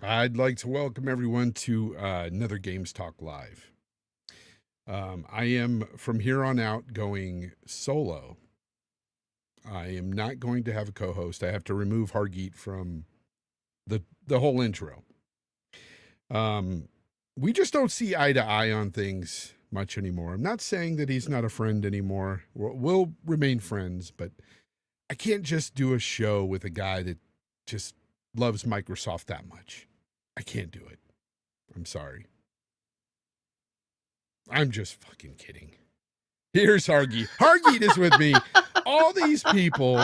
I'd like to welcome everyone to another Games Talk Live. I am from here on out going solo. I am not going to have a co-host. I have to remove Hargeet from the whole intro. We just don't see eye to eye on things much anymore. I'm not saying that he's not a friend anymore. We'll remain friends, but I can't just do a show with a guy that just loves Microsoft that much. I can't do it. I'm sorry. I'm just fucking kidding. Here's Hargeet. Hargeet is with me. All these people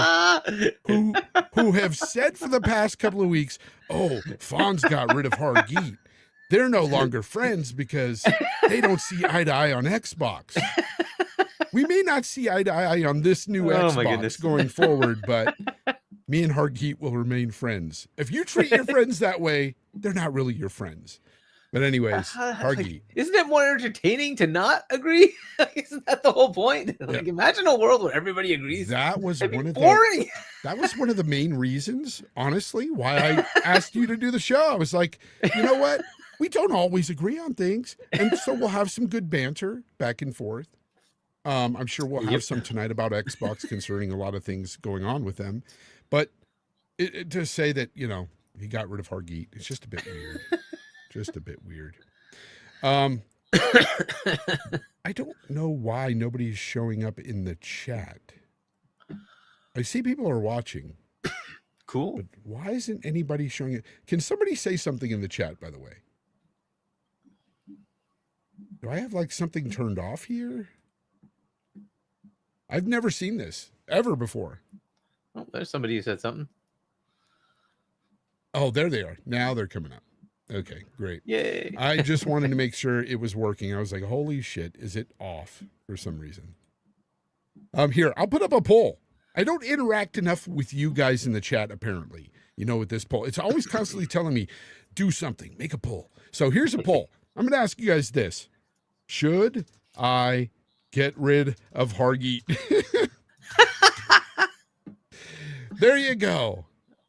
who have said for the past couple of weeks, oh, Fonz got rid of Hargeet. They're no longer friends because they don't see eye to eye on Xbox. We may not see eye to eye on this new Xbox going forward, but me and Hargeet will remain friends. If you treat your friends that way, they're not really your friends. But anyways, Hargeet. Isn't it more entertaining to not agree? Isn't that the whole point? Like, imagine a world where everybody agrees. That was That'd one be of boring. That was one of the main reasons, honestly, why I asked you to do the show. I was like, you know what? We don't always agree on things, and so we'll have some good banter back and forth. I'm sure we'll have some tonight about Xbox concerning a lot of things going on with them. But to say that, you know, he got rid of Hargeet, it's just a bit weird. Just a bit weird. I don't know why nobody's showing up in the chat. I see people are watching. Cool. But why isn't anybody showing it? Can somebody say something in the chat, by the way? Do I have like something turned off here? I've never seen this ever before. Oh, there's somebody who said something. Oh, there they are. Now they're coming up. Okay, great. Yay. I just wanted to make sure it was working. I was like, holy shit, is it off for some reason? Here, I'll put up a poll. I don't interact enough with you guys in the chat, apparently. You know, with this poll. It's always constantly telling me, do something, make a poll. So here's a poll. I'm going to ask you guys this. Should I get rid of Hargeet? There you go.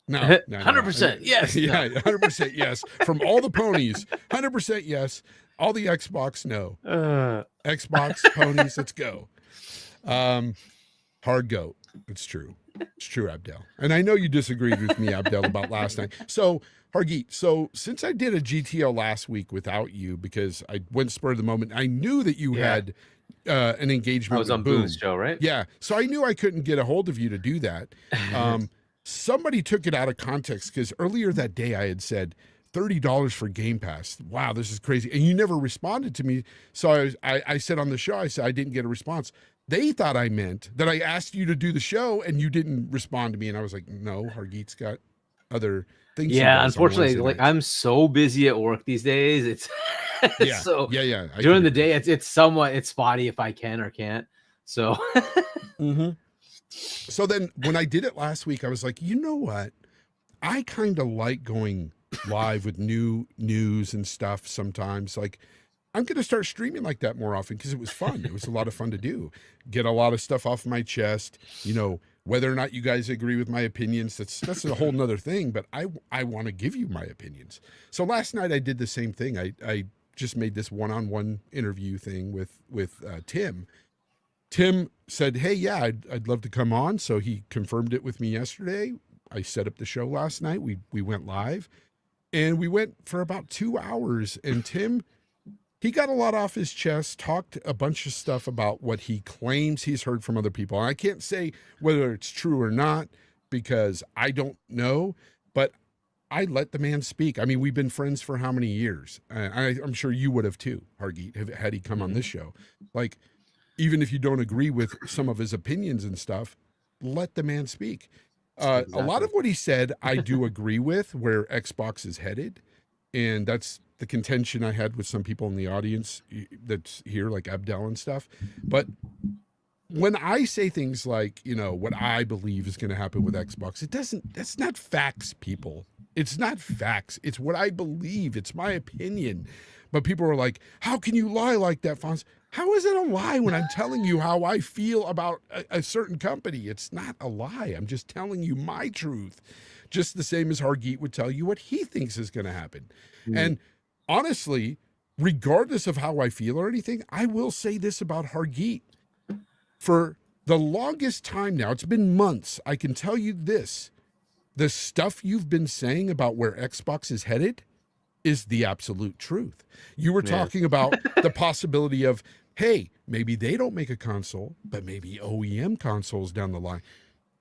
No, 100% yes. Yeah, 100% yes. From all the ponies, 100% yes. All the Xbox, no. Xbox, ponies, let's go. Hard goat. It's true. It's true, Abdel. And I know you disagreed with me, Abdel, about last night. So, Hargeet, so since I did a GTL last week without you, because I went spur of the moment, I knew that you had an engagement. I was on Boone's show, right? Yeah. So I knew I couldn't get a hold of you to do that. Somebody took it out of context because earlier that day I had said $30 for Game Pass. Wow, this is crazy. And you never responded to me. So I said on the show, I said I didn't get a response. They thought I meant that I asked you to do the show and you didn't respond to me. And I was like, no, Hargeet's got other things. Yeah, unfortunately, like I'm so busy at work these days. It's so during the day, it's somewhat spotty if I can or can't. So So then when I did it last week, I was like, you know what? I kind of like going live with new news and stuff sometimes. Like, I'm going to start streaming like that more often because it was fun. It was a lot of fun to do. Get a lot of stuff off my chest. You know, whether or not you guys agree with my opinions, that's a whole nother thing. But I want to give you my opinions. So last night I did the same thing. I just made this one-on-one interview thing with Tim. Tim said, hey, yeah, I'd love to come on. So he confirmed it with me yesterday. I set up the show last night. We went live and we went for about 2 hours. And Tim, he got a lot off his chest, talked a bunch of stuff about what he claims he's heard from other people. And I can't say whether it's true or not because I don't know, but I let the man speak. I mean, we've been friends for how many years? I'm sure you would have too, Hargeet, had he come on this show. Like, even if you don't agree with some of his opinions and stuff, let the man speak. Exactly. A lot of what he said, I do agree with where Xbox is headed. And that's the contention I had with some people in the audience that's here, like Abdel and stuff. But when I say things like, you know, what I believe is going to happen with Xbox, that's not facts, people. It's not facts. It's what I believe. It's my opinion. But people are like, how can you lie like that, Fonz? How is it a lie when I'm telling you how I feel about a certain company? It's not a lie. I'm just telling you my truth. just the same as Hargeet would tell you what he thinks is going to happen. And honestly, regardless of how I feel or anything, I will say this about Hargeet. For the longest time now, it's been months, I can tell you this. The stuff you've been saying about where Xbox is headed is the absolute truth. You were talking about the possibility of, hey, maybe they don't make a console, but maybe OEM consoles down the line.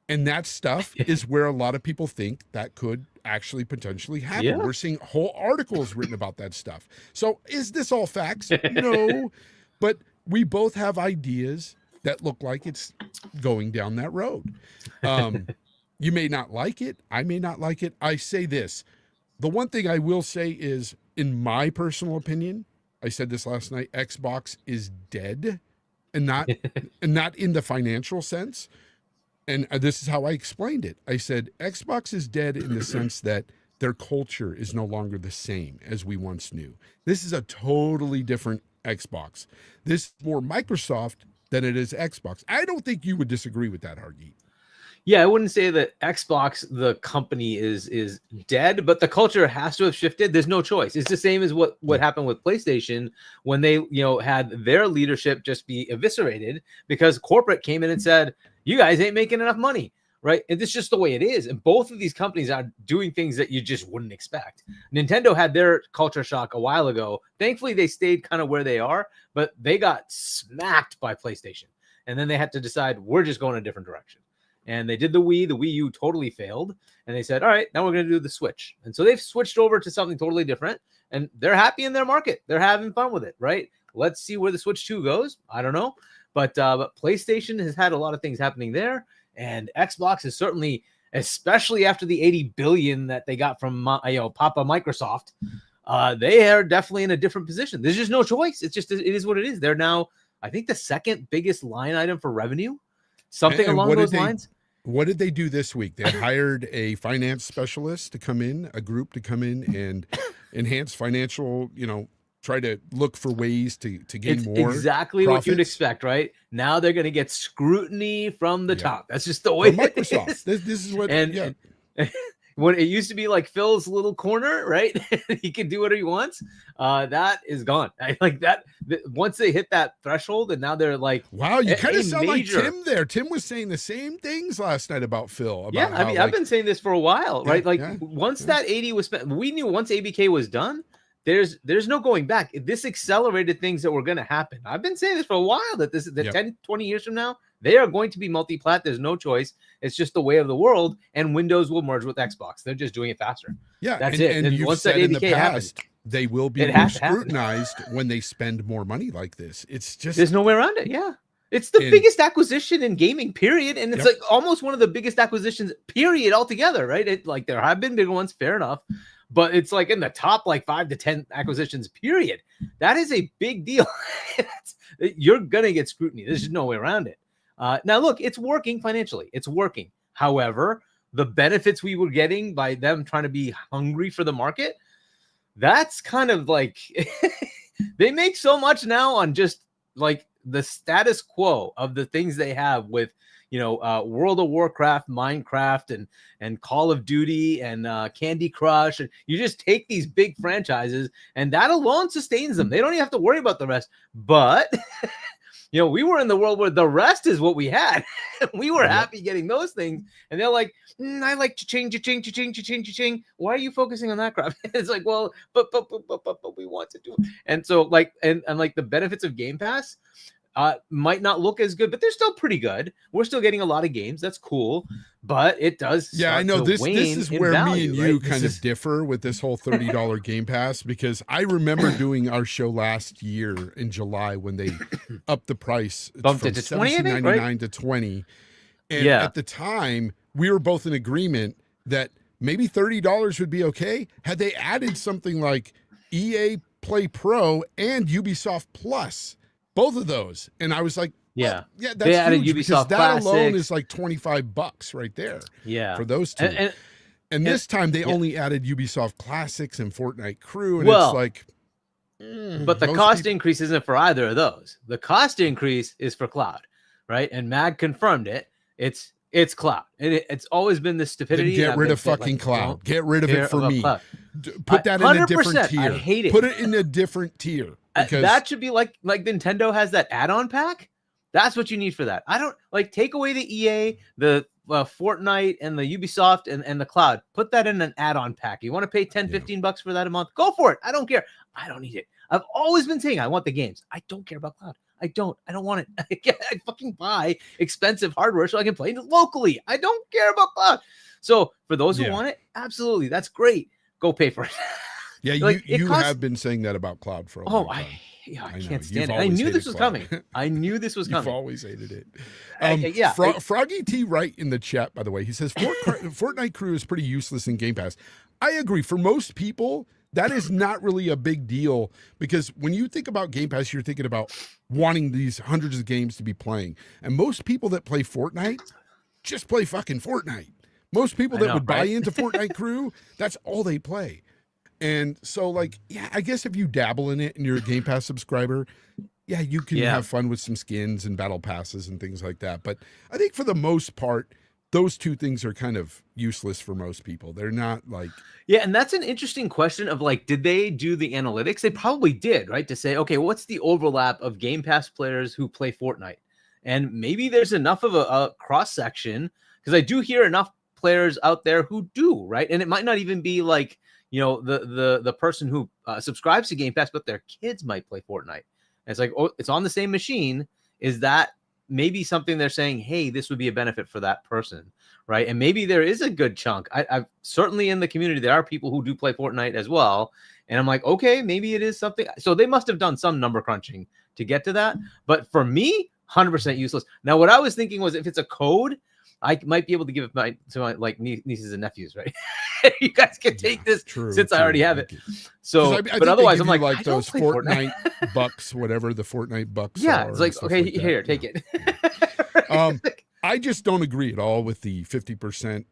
And that stuff is where a lot of people think that could actually potentially happen. Yeah. We're seeing whole articles written about that stuff. So is this all facts? No, but we both have ideas that look like it's going down that road. You may not like it. I may not like it. I say this. The one thing I will say is, in my personal opinion, I said this last night, Xbox is dead, and not in the financial sense. And this is how I explained it. I said, Xbox is dead in the sense that their culture is no longer the same as we once knew. This is a totally different Xbox. This is more Microsoft than it is Xbox. I don't think you would disagree with that, Hargeet. Yeah, I wouldn't say that Xbox, the company, is dead, but the culture has to have shifted. There's no choice. It's the same as what happened with PlayStation when they, had their leadership just be eviscerated because corporate came in and said, you guys ain't making enough money, right? And it's just the way it is. And both of these companies are doing things that you just wouldn't expect. Nintendo had their culture shock a while ago. Thankfully, they stayed kind of where they are, but they got smacked by PlayStation. And then they had to decide, we're just going a different direction. And they did the Wii. The Wii U totally failed. And they said, all right, now we're going to do the Switch. And so they've switched over to something totally different. And they're happy in their market. They're having fun with it, right? Let's see where the Switch 2 goes. I don't know. But PlayStation has had a lot of things happening there. And Xbox is certainly, especially after the $80 billion that they got from Papa Microsoft, they are definitely in a different position. There's just no choice. It is what it is. They're now, I think, the second biggest line item for revenue. Something along those lines. What did they do this week? They hired a finance specialist to come in, a group to come in and enhance financial, try to look for ways to gain more. Exactly profits. What you'd expect, right? Now they're going to get scrutiny from the top. That's just the way Microsoft. This is what. And when it used to be like Phil's little corner, right? He can do whatever he wants. That is gone. I like that. Once they hit that threshold, and now they're like, wow, you kind of sound like Tim there. Tim was saying the same things last night about Phil. About I've been saying this for a while, right? Once that 80 was spent, we knew once ABK was done, there's no going back. This accelerated things that were going to happen. I've been saying this for a while, that 10, 20 years from now, they are going to be multi-plat. There's no choice. It's just the way of the world, and Windows will merge with Xbox. They're just doing it faster. Yeah, that's it. And once that ABK happens, they will be more scrutinized when they spend more money like this. It's just there's no way around it. Yeah, it's the biggest acquisition in gaming, period, and it's like almost one of the biggest acquisitions, period, altogether. Right? There have been bigger ones, fair enough, but it's like in the top 5 to 10 acquisitions, period. That is a big deal. You're gonna get scrutiny. There's just no way around it. Now, look, it's working financially. It's working. However, the benefits we were getting by them trying to be hungry for the market, that's kind of like they make so much now on just like the status quo of the things they have with, World of Warcraft, Minecraft, and Call of Duty and Candy Crush. And you just take these big franchises and that alone sustains them. They don't even have to worry about the rest. But we were in the world where the rest is what we had. We were happy getting those things. And they're like, I like cha-ching. Why are you focusing on that crap? It's like, well, but we want to do it. And so and the benefits of Game Pass might not look as good, but they're still pretty good. We're still getting a lot of games. That's cool. But it does. Yeah, I know this is where me and you kind of differ with this whole $30 Game Pass, because I remember doing our show last year in July when they upped the price, bumped it to $17.99 to $20. And at the time, we were both in agreement that maybe $30 would be okay had they added something like EA Play Pro and Ubisoft Plus, both of those. And I was like, that's they added huge, Ubisoft because that Classics alone is like $25 right there. Yeah, for those two. And this time they only added Ubisoft Classics and Fortnite Crew, and it's like. But the cost increase isn't for either of those. The cost increase is for cloud, right? And Mag confirmed it. It's It's cloud. It's always been this Then stupidity. get rid of fucking cloud. Get rid of it for me. Put that in a different tier. I hate it. Put it in a different tier. Because that should be like Nintendo has that add-on pack. That's what you need for that. I don't like take away the EA, the Fortnite, and the Ubisoft and the cloud. Put that in an add-on pack. You want to pay 10, 15 bucks for that a month? Go for it. I don't care. I don't need it. I've always been saying I want the games. I don't care about cloud. I don't want it. I fucking buy expensive hardware so I can play it locally. I don't care about cloud. So for those who want it, absolutely, that's great. Go pay for it. Yeah, like, you have been saying that about cloud for a long time. I can't stand it. I knew this was coming. I knew this was coming. You've always hated it. Froggy T right in the chat, by the way, he says Fortnite crew is pretty useless in Game Pass. I agree. For most people, that is not really a big deal because when you think about Game Pass, you're thinking about wanting these hundreds of games to be playing. And most people that play Fortnite just play fucking Fortnite. Most people that would buy into Fortnite crew, that's all they play. And so, like, yeah, I guess if you dabble in it and you're a Game Pass subscriber, yeah, you can have fun with some skins and battle passes and things like that. But I think for the most part, those two things are kind of useless for most people. They're not like... Yeah, and that's an interesting question of, like, did they do the analytics? They probably did, right? To say, okay, what's the overlap of Game Pass players who play Fortnite? And maybe there's enough of a cross-section, because I do hear enough players out there who do, right? And it might not even be like... You know, the person who subscribes to Game Pass, but their kids might play Fortnite. And it's like, oh, it's on the same machine. Is that maybe something they're saying, hey, this would be a benefit for that person, right? And maybe there is a good chunk. I've certainly in the community, there are people who do play Fortnite as well. And I'm like, okay, maybe it is something. So they must have done some number crunching to get to that. But for me, 100% useless. Now, what I was thinking was if it's a code, I might be able to give it to my like nieces and nephews, right? You guys can take this since I already have it. So, but otherwise, I'm like those Fortnite bucks, whatever the Fortnite bucks. Yeah, it's like okay, like here, take it. I just don't agree at all with the 50%,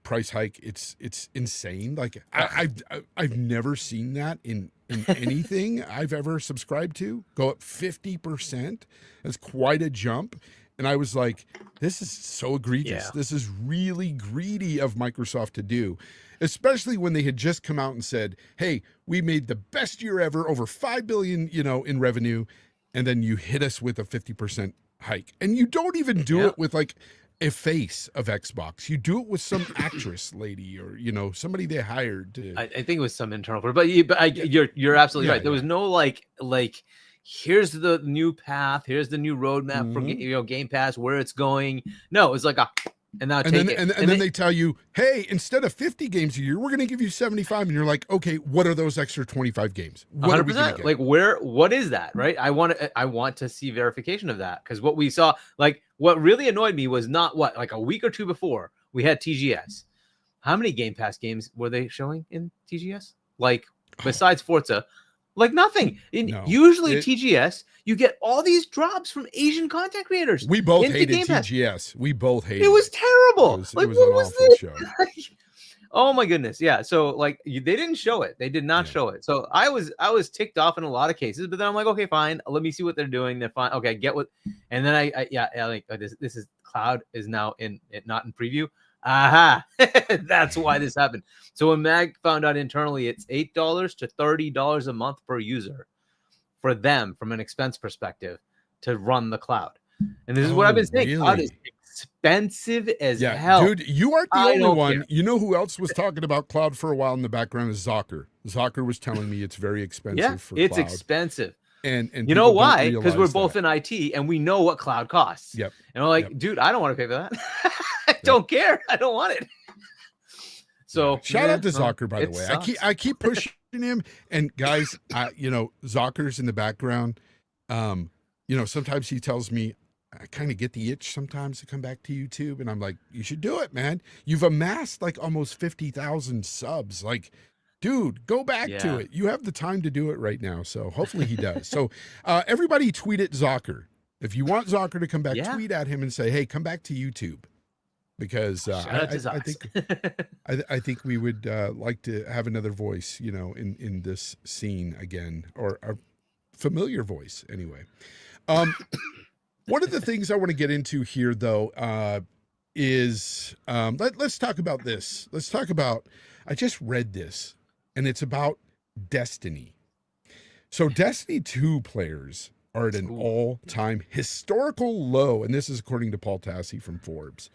price hike. It's insane. Like I've never seen that in anything I've ever subscribed to. Go up 50%. That's quite a jump. And I was like, this is so egregious. Yeah. This is really greedy of Microsoft to do, especially when they had just come out and said, hey, we made the best year ever, over $5 billion, in revenue. And then you hit us with a 50% hike. And you don't even do it with like a face of Xbox. You do it with some actress lady or, somebody they hired to. I think it was some internal, but you're absolutely right. There was no like, here's the new path. Here's the new roadmap for Game Pass, where it's going. No, it's like and then they tell you, hey, instead of 50 games a year, we're going to give you 75. And you're like, okay, what are those extra 25 games? What 100%. Are we gonna get? Like what is that? Right. I want to see verification of that. Because what we saw, like what really annoyed me was not like a week or two before we had TGS. How many Game Pass games were they showing in TGS? Like besides Forza? Like nothing. Usually TGS, you get all these drops from Asian content creators. We both hated TGS. We both hated it. It was terrible. It was what was this? Show. Oh my goodness. Yeah. So like they didn't show it. They did not show it. So I was ticked off in a lot of cases, but then I'm like, okay, fine. Let me see what they're doing. They're fine. Okay, get what. And then I like this is cloud is now not in preview. Aha. That's why this happened. So when Mag found out internally, it's $8 to $30 a month per user for them from an expense perspective to run the cloud. And this is what I've been saying. Really? Cloud is expensive as hell. Dude, you aren't the only one. Care. You know who else was talking about cloud for a while in the background is Zocker. Zocker was telling me it's very expensive for it's cloud. expensive. And you know why? Because we're both in IT and we know what cloud costs. Yep. And we're like, dude, I don't want to pay for that. I don't care. I don't want it. So shout out to Zocker, by the way. I keep pushing him. And guys, Zocker's in the background. Sometimes he tells me I kind of get the itch sometimes to come back to YouTube. And I'm like, you should do it, man. You've amassed like almost 50,000 subs. Like, dude, go back to it. You have the time to do it right now. So hopefully he does. So everybody tweet at Zocker. If you want Zocker to come back, tweet at him and say, hey, come back to YouTube. Because I think we would like to have another voice, in this scene again, or a familiar voice anyway. One of the things I want to get into here, though, is let's talk about this. Let's talk about. I just read this, and it's about Destiny. So Destiny 2 players are at an all-time historical low, and this is according to Paul Tassi from Forbes.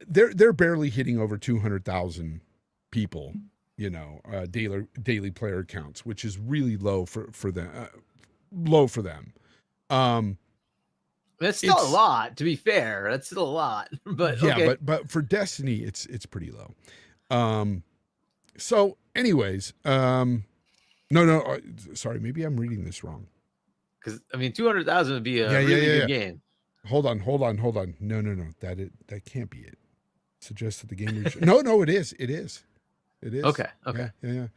They're barely hitting over 200,000 people, daily player counts, which is really low for them. Low for them. That's still a lot, to be fair. That's still a lot, but yeah, okay. but for Destiny, it's pretty low. So, anyways, no, sorry, maybe I'm reading this wrong. Because 200,000 would be a really good game. Hold on. No, that can't be it. Suggests that the game. No, it is. Okay. Yeah.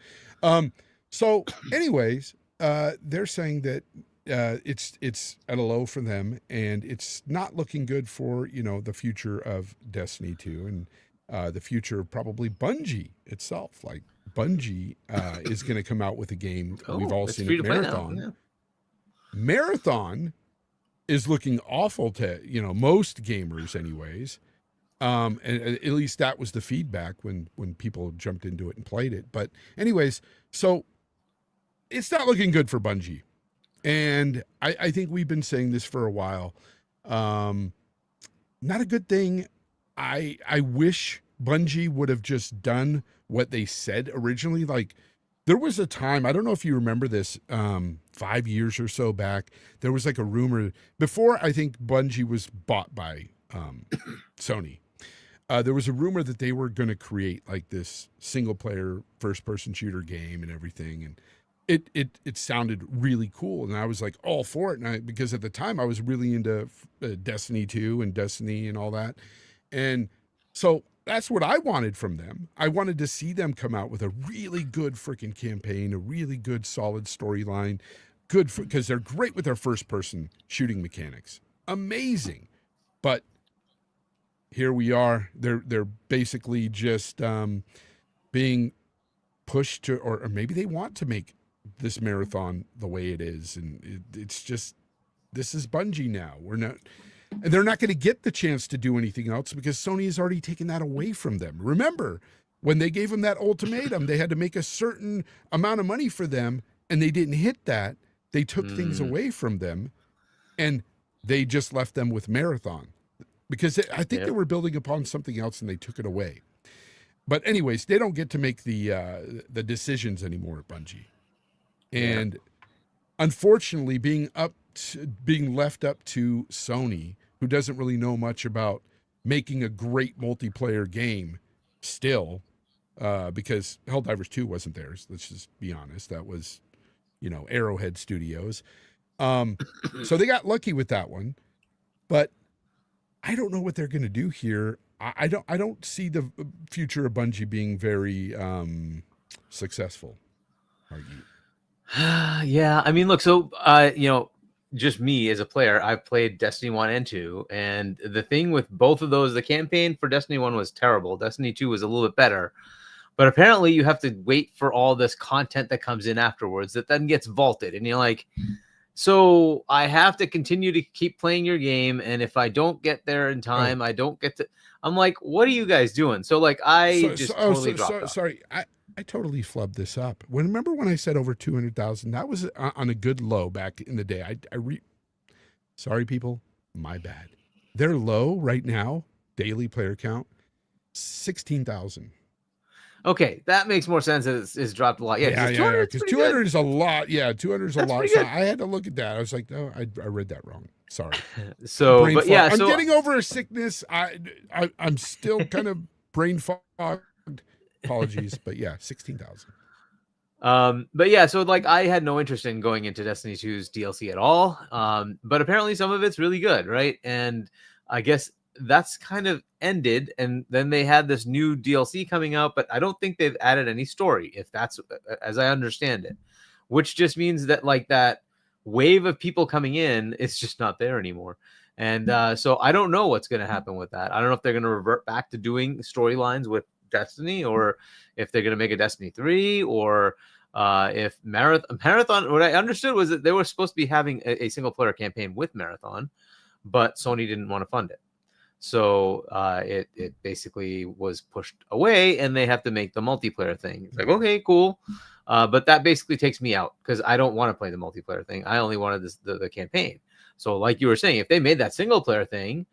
So, anyways, they're saying that it's at a low for them, and it's not looking good for the future of Destiny 2 and the future of probably Bungie itself. Like Bungie is going to come out with a game we've all seen at Marathon. Yeah. Marathon is looking awful to most gamers, anyways. And at least that was the feedback when people jumped into it and played it. But anyways, so it's not looking good for Bungie. And I think we've been saying this for a while. Not a good thing. I wish Bungie would have just done what they said originally. Like, there was a time, I don't know if you remember this, 5 years or so back, there was like a rumor before I think Bungie was bought by Sony. There was a rumor that they were going to create like this single player first person shooter game and everything. And it sounded really cool. And I was like all for it. Because at the time I was really into Destiny 2 and Destiny and all that. And so that's what I wanted from them. I wanted to see them come out with a really good freaking campaign, a really good solid storyline, because they're great with their first person shooting mechanics. Amazing. But here we are. They're basically just being pushed to, or maybe they want to make this Marathon the way it is. And it's just, this is Bungie now. And they're not going to get the chance to do anything else because Sony has already taken that away from them. Remember, when they gave them that ultimatum, they had to make a certain amount of money for them, and they didn't hit that. They took things away from them, and they just left them with Marathon. Because I think they were building upon something else, and they took it away. But anyways, they don't get to make the decisions anymore at Bungie. And unfortunately, being left up to Sony, who doesn't really know much about making a great multiplayer game still, because Helldivers 2 wasn't theirs. Let's just be honest. That was, Arrowhead Studios. So they got lucky with that one, but I don't know what they're going to do here. I don't see the future of Bungie being very successful. Yeah, look, so just me as a player, I've played Destiny 1 and 2, and the thing with both of those, the campaign for Destiny 1 was terrible. Destiny 2 was a little bit better, but apparently you have to wait for all this content that comes in afterwards that then gets vaulted, and you're like, so I have to continue to keep playing your game, and if I don't get there in time, I don't get to. I'm like, what are you guys doing? So like, totally dropped off. Sorry, I totally flubbed this up. Remember when I said over 200,000? That was on a good low back in the day. Sorry, people, my bad. They're low right now. Daily player count 16,000. Okay, that makes more sense. It's dropped a lot. Yeah, because 200 is a lot. Yeah, 200 is a lot. So I had to look at that. I was like, no, I read that wrong. Sorry. So, I'm getting over a sickness. I'm still kind of brain fogged. Apologies, but yeah, 16,000. But yeah, so like I had no interest in going into Destiny 2's DLC at all. But apparently some of it's really good, right? And I guess that's kind of ended, and then they had this new DLC coming out, but I don't think they've added any story, if that's as I understand it, which just means that like that wave of people coming in is just not there anymore. And so I don't know what's going to happen with that. I don't know if they're going to revert back to doing storylines with Destiny, or if they're going to make a Destiny 3, or if Marathon, what I understood was that they were supposed to be having a single player campaign with Marathon, but Sony didn't want to fund it. So it basically was pushed away, and they have to make the multiplayer thing. It's like, okay, cool. But that basically takes me out because I don't want to play the multiplayer thing. I only wanted the campaign. So like you were saying, if they made that single player thing,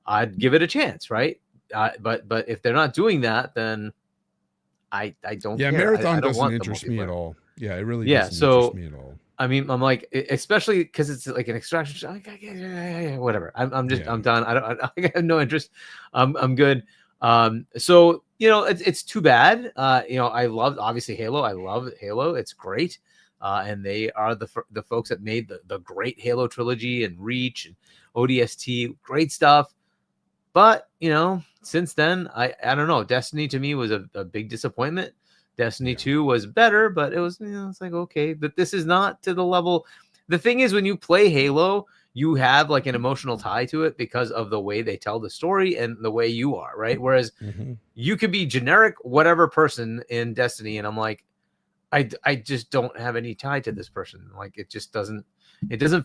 I'd give it a chance, right? But if they're not doing that, then I don't Yeah, care. Marathon I don't doesn't want the interest me at multiplayer. all. Yeah, it really Yeah, doesn't interest so me at all. I mean, I'm like, especially because it's like an extraction. Whatever. I'm Yeah. done. I have no interest. I'm good. So it's too bad. I love obviously Halo. I love Halo. It's great. And they are the folks that made the great Halo trilogy and Reach and ODST. Great stuff. But since then, I don't know. Destiny to me was a big disappointment. Destiny 2 was better, but it was, it's like, okay, but this is not to the level. The thing is, when you play Halo, you have like an emotional tie to it because of the way they tell the story and the way you are, right? Whereas you could be generic, whatever person in Destiny, and I'm like, I just don't have any tie to this person. Like it doesn't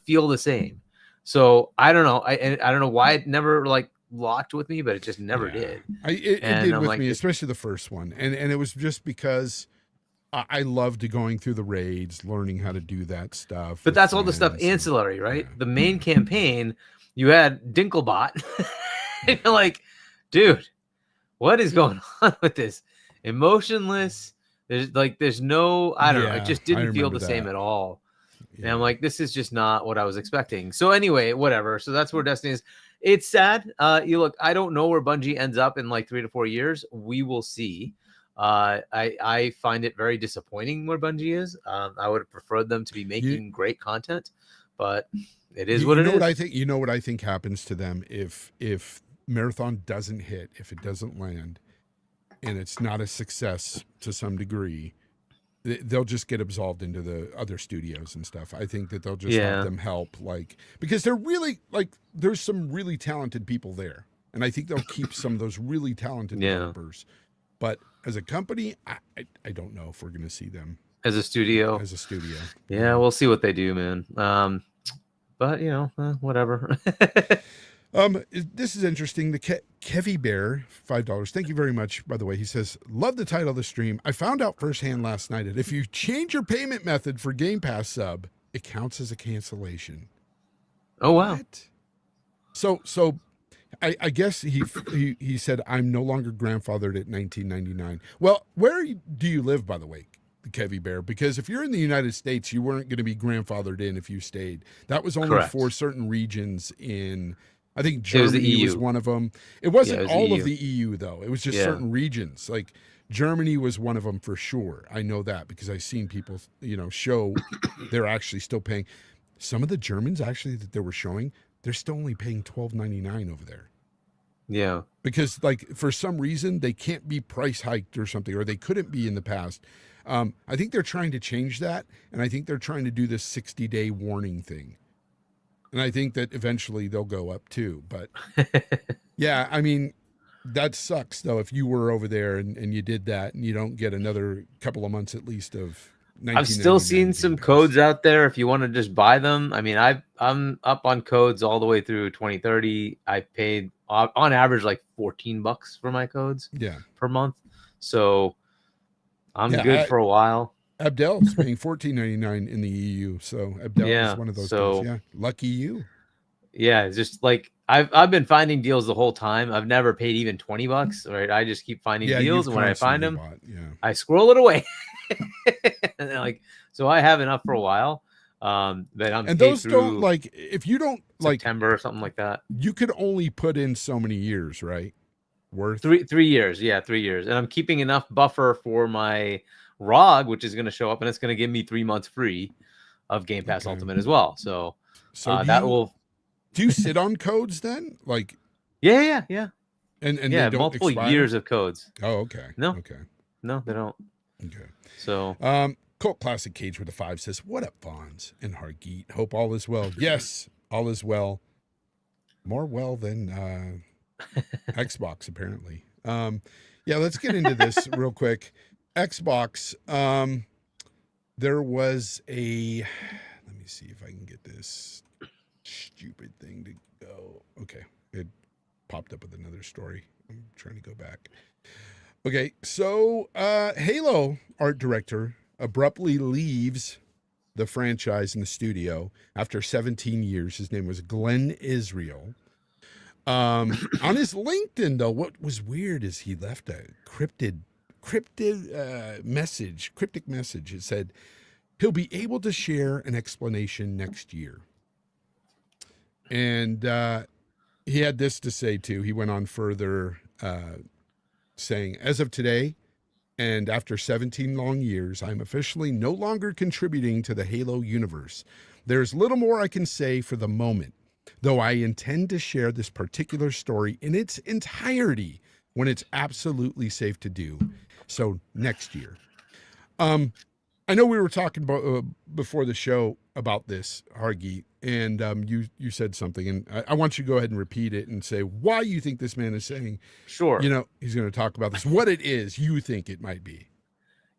feel the same. So I don't know. I don't know why it never like locked with me, but it just never did. It did I'm with like, me, especially the first one, and it was just because I loved going through the raids, learning how to do that stuff. But that's all the stuff ancillary, right? The main campaign, you had Dinklebot. And you're like, dude, what is going on with this? Emotionless. There's no, I don't know. It just didn't feel the same at all. Yeah. And I'm like, this is just not what I was expecting. So anyway, whatever. So that's where Destiny is. It's sad. You look, I don't know where Bungie ends up in like 3 to 4 years. We will see. I find it very disappointing where Bungie is. I would have preferred them to be making great content, but it is what it is. What I think, what I think happens to them if Marathon doesn't hit, if it doesn't land, and it's not a success to some degree, they'll just get absolved into the other studios and stuff. I think that they'll just have them help, like, because they're really like, there's some really talented people there, and I think they'll keep some of those really talented developers. But as a company, I don't know if we're going to see them as a studio. Yeah, we'll see what they do, man. But whatever. This is interesting. The Kevy Bear, $5. Thank you very much. By the way, he says, love the title of the stream. I found out firsthand last night that if you change your payment method for Game Pass sub, it counts as a cancellation. Oh wow. What? So I guess he said, I'm no longer grandfathered at 1999. Well, where do you live, by the way, Kevy Bear? Because if you're in the United States, you weren't going to be grandfathered in if you stayed. That was only for certain regions in, I think Germany was one of them. It wasn't all of the EU, though. It was just certain regions. Like Germany was one of them for sure. I know that because I've seen people, show they're actually still paying. Some of the Germans actually that they were showing, they're still only paying $12.99 over there. Yeah. Because like for some reason they can't be price hiked or something, or they couldn't be in the past. I think they're trying to change that, and I think they're trying to do this 60-day warning thing. And I think that eventually they'll go up too. But yeah, I mean, that sucks though if you were over there and you did that and you don't get another couple of months at least of. I've still seen some codes out there if you want to just buy them. I mean, I'm up on codes all the way through 2030. I paid on average like $14 for my codes per month. So I'm good for a while. Abdel's paying $14.99 in the EU. So Abdel is one of those guys. Yeah. Lucky you. Yeah, it's just like I've been finding deals the whole time. I've never paid even $20, right? I just keep finding deals, and when I find them, I scroll it away. And like, so I have enough for a while. But I'm and those don't like if you don't like September or something like that. You could only put in so many years, right? Worth 3 years, 3 years, and I'm keeping enough buffer for my ROG, which is going to show up, and it's going to give me 3 months free of Game Pass Ultimate as well. So that will. Do you sit on codes then? Like, yeah. And they don't multiple expire? Years of codes. Oh, okay. No, okay. No, they don't. Okay. So, Cult Classic Cage with a 5 says, "What up, Fonz and Hargeet? Hope all is well." Yes, all is well. More well than Xbox, apparently. Yeah, let's get into this real quick. Xbox. There was a. Let me see if I can get this stupid thing to go. Okay, good. popped up with another story. I'm trying to go back. Okay, so Halo art director abruptly leaves the franchise in the studio after 17 years. His name was Glenn Israel. On his LinkedIn, though, what was weird is he left a cryptic message. It said he'll be able to share an explanation next year. And he had this to say, too. He went on further saying, as of today, and after 17 long years, I'm officially no longer contributing to the Halo universe. There's little more I can say for the moment, though I intend to share this particular story in its entirety when it's absolutely safe to do. So next year. I know we were talking about before the show about this, Hargi, and you said something, and I want you to go ahead and repeat it and say why you think this man is saying. Sure. You know, he's going to talk about this. What it is you think it might be.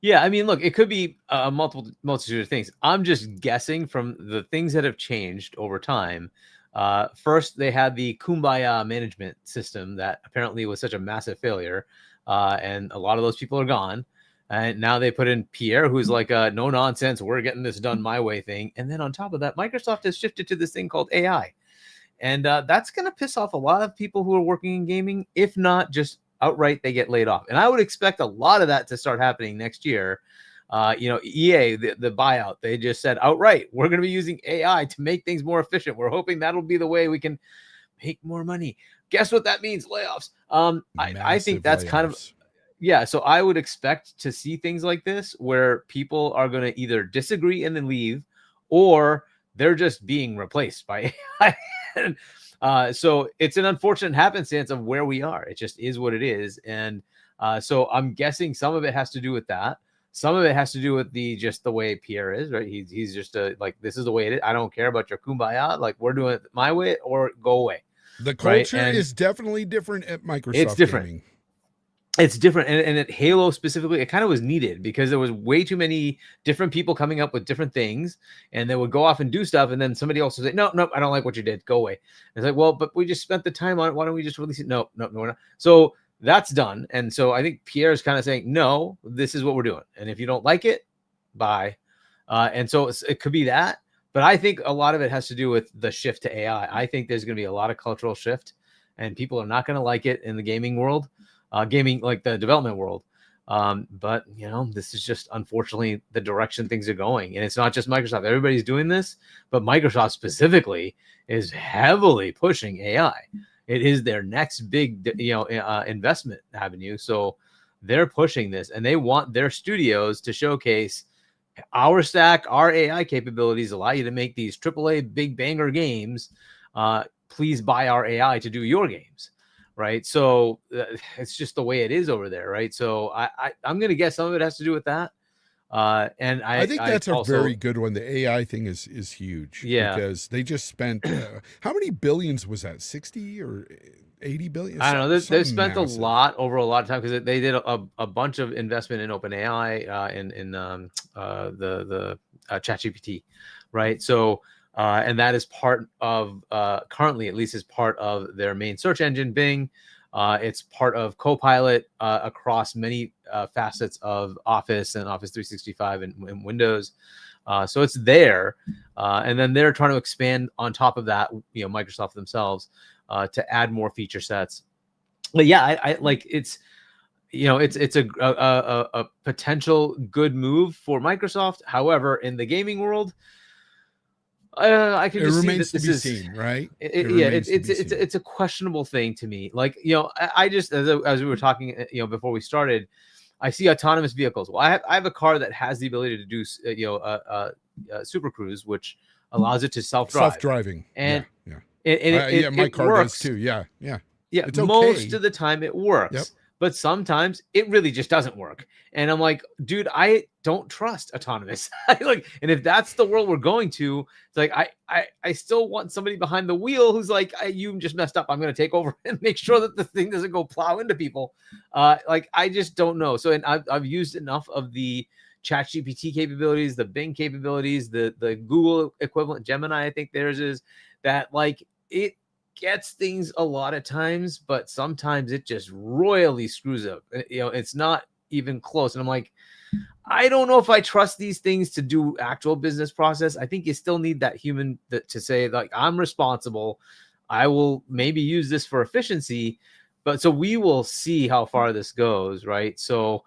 Yeah, I mean, look, it could be a multitude of things. I'm just guessing from the things that have changed over time. First, they had the Kumbaya management system that apparently was such a massive failure, and a lot of those people are gone. And now they put in Pierre, who's like a no nonsense, we're getting this done my way thing. And then on top of that, Microsoft has shifted to this thing called AI. And that's going to piss off a lot of people who are working in gaming, if not just outright they get laid off. And I would expect a lot of that to start happening next year. EA, the buyout, they just said outright, we're going to be using AI to make things more efficient. We're hoping that'll be the way we can make more money. Guess what that means? Layoffs. I think that's kind of... Yeah, so I would expect to see things like this where people are going to either disagree and then leave, or they're just being replaced by AI. So it's an unfortunate happenstance of where we are. It just is what it is. And so I'm guessing some of it has to do with that. Some of it has to do with just the way Pierre is, right? He's just like, this is the way it is. I don't care about your kumbaya. Like, we're doing it my way or go away. The culture is definitely different at Microsoft. It's different. Gaming. It's different. And at Halo specifically, it kind of was needed because there was way too many different people coming up with different things, and they would go off and do stuff. And then somebody else would say, no, I don't like what you did. Go away. And it's like, well, but we just spent the time on it. Why don't we just release it? No, we're not. So that's done. And so I think Pierre is kind of saying, no, this is what we're doing. And if you don't like it, bye. And so it could be that. But I think a lot of it has to do with the shift to AI. I think there's going to be a lot of cultural shift, and people are not going to like it in the gaming world. Gaming, like the development world. But, this is just unfortunately the direction things are going. And it's not just Microsoft. Everybody's doing this, but Microsoft specifically is heavily pushing AI. It is their next big, investment avenue. So they're pushing this, and they want their studios to showcase our stack, our AI capabilities allow you to make these AAA big banger games. Please buy our AI to do your games. Right. So it's just the way it is over there. Right. So I'm going to guess some of it has to do with that. And I think that's a very good one. The AI thing is huge. Yeah. Because they just spent, how many billions was that? 60 or 80 billion? I don't know. They've spent a lot over a lot of time because they did a bunch of investment in OpenAI in the ChatGPT. Right. So, and that is part of, currently at least, is part of their main search engine, Bing. It's part of Copilot across many facets of Office and Office 365 and Windows. So it's there. And then they're trying to expand on top of that, Microsoft themselves, to add more feature sets. But yeah, I like it's a potential good move for Microsoft. However, in the gaming world, I can just see that this is seen, right? It's a questionable thing to me. Like, I just, as we were talking, before we started, I see autonomous vehicles. Well, I have a car that has the ability to do, Super Cruise, which allows it to self-drive. Self-driving. And my car works. does too. Yeah. It's most of the time it works. Yep. But sometimes it really just doesn't work. And I'm like, dude, I don't trust autonomous. And if that's the world we're going to, it's like, I still want somebody behind the wheel who's like, you just messed up. I'm going to take over and make sure that the thing doesn't go plow into people. I just don't know. So, and I've used enough of the ChatGPT capabilities, the Bing capabilities, the Google equivalent Gemini, I think theirs is, that gets things a lot of times, but sometimes it just royally screws up. It's not even close. And I'm like, I don't know if I trust these things to do actual business process. I think you still need that human to say, like, I'm responsible. I will maybe use this for efficiency, but so we will see how far this goes, right? So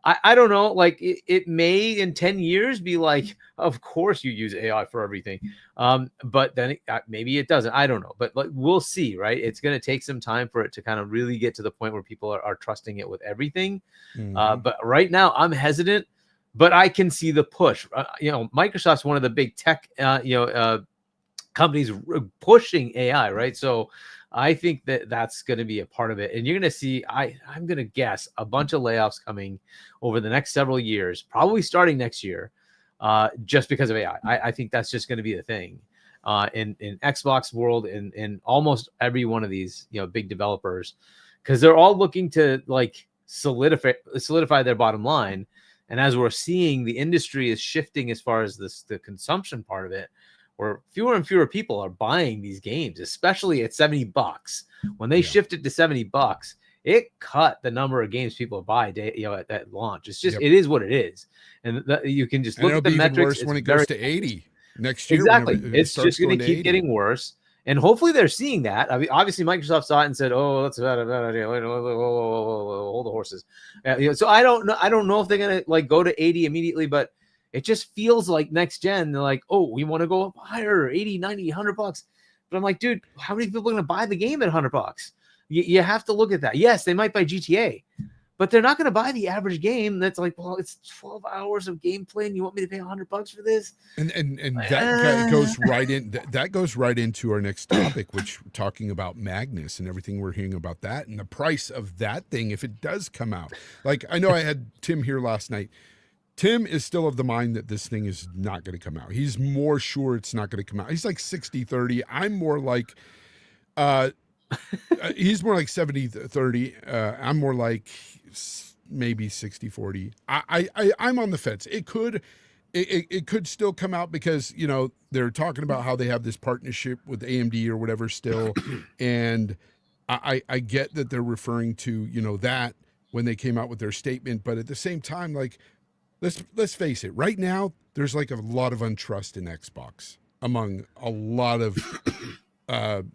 I don't know, like it may in 10 years be like, of course you use AI for everything. But then maybe it doesn't. I don't know, but like we'll see, right? It's going to take some time for it to kind of really get to the point where people are trusting it with everything. But right now I'm hesitant, but I can see the push. Microsoft's one of the big tech, companies pushing AI, right? So I think that's going to be a part of it. And you're going to see, I'm going to guess, a bunch of layoffs coming over the next several years, probably starting next year, just because of AI. I think that's just going to be the thing in Xbox world and in almost every one of these, big developers, because they're all looking to like solidify their bottom line. And as we're seeing, the industry is shifting as far as the consumption part of it, where fewer and fewer people are buying these games, especially at $70. When they shifted to $70, it cut the number of games people buy at launch. It's just it is what it is, and you can just look at the metrics. Worse when it goes to 80 next year. Exactly, it's just going to keep getting worse, and hopefully they're seeing that. I mean, obviously Microsoft saw it and said, "Oh, that's about hold the horses." So I don't know if they're going to like go to 80 immediately, but it just feels like next gen, they're like, oh, we want to go up higher, 80, 90, $100. But I'm like, dude, how many people are going to buy the game at $100? You have to look at that. Yes, they might buy GTA, but they're not going to buy the average game that's like, well, it's 12 hours of gameplay and you want me to pay $100 for this? And that goes right in. That goes right into our next topic, which we're talking about Magnus and everything we're hearing about that and the price of that thing if it does come out. Like, I know I had Tim here last night. Tim is still of the mind that this thing is not going to come out. He's more sure it's not going to come out. He's like 60-30. I'm more like, he's more like 70-30. I'm more like maybe 60-40. I'm on the fence. It could still come out because, they're talking about how they have this partnership with AMD or whatever still. And I get that they're referring to, that when they came out with their statement, but at the same time, like, Let's face it. Right now, there's like a lot of untrust in Xbox among a lot of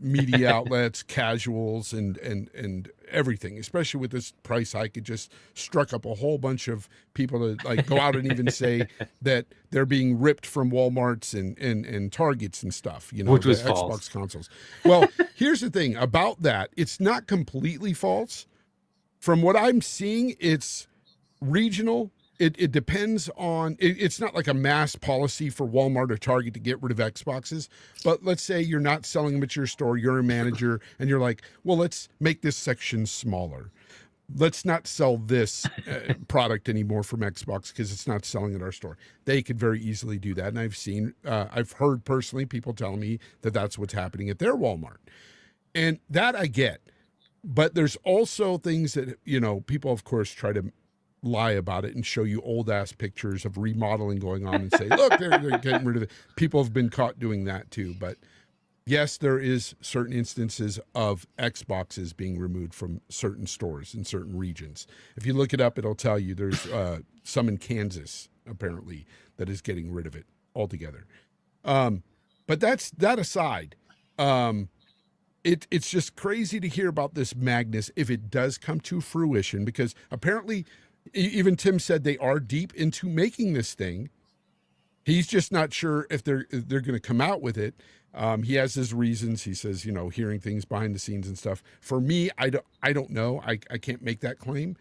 media outlets, casuals, and everything. Especially with this price hike, it just struck up a whole bunch of people to like go out and even say that they're being ripped from WalMarts and Targets and stuff. Which was Xbox false. consoles. Well, here's the thing about that: it's not completely false. From what I'm seeing, it's regional. It depends on, it's not like a mass policy for Walmart or Target to get rid of Xboxes, but let's say you're not selling them at your store, you're a manager, and you're like, well, let's make this section smaller. Let's not sell this product anymore from Xbox because it's not selling at our store. They could very easily do that. And I've heard personally people telling me that that's what's happening at their Walmart. And that I get. But there's also things that, people, of course, try to lie about it and show you old ass pictures of remodeling going on and say, look, they're getting rid of it. People have been caught doing that too. But yes, there is certain instances of Xboxes being removed from certain stores in certain regions. If you look it up, it'll tell you there's some in Kansas apparently that is getting rid of it altogether. But that's that aside. It's just crazy to hear about this Magnus if it does come to fruition, because apparently even Tim said they are deep into making this thing. He's just not sure if they're going to come out with it. He has his reasons. He says, hearing things behind the scenes and stuff. For me, I don't know. I can't make that claim.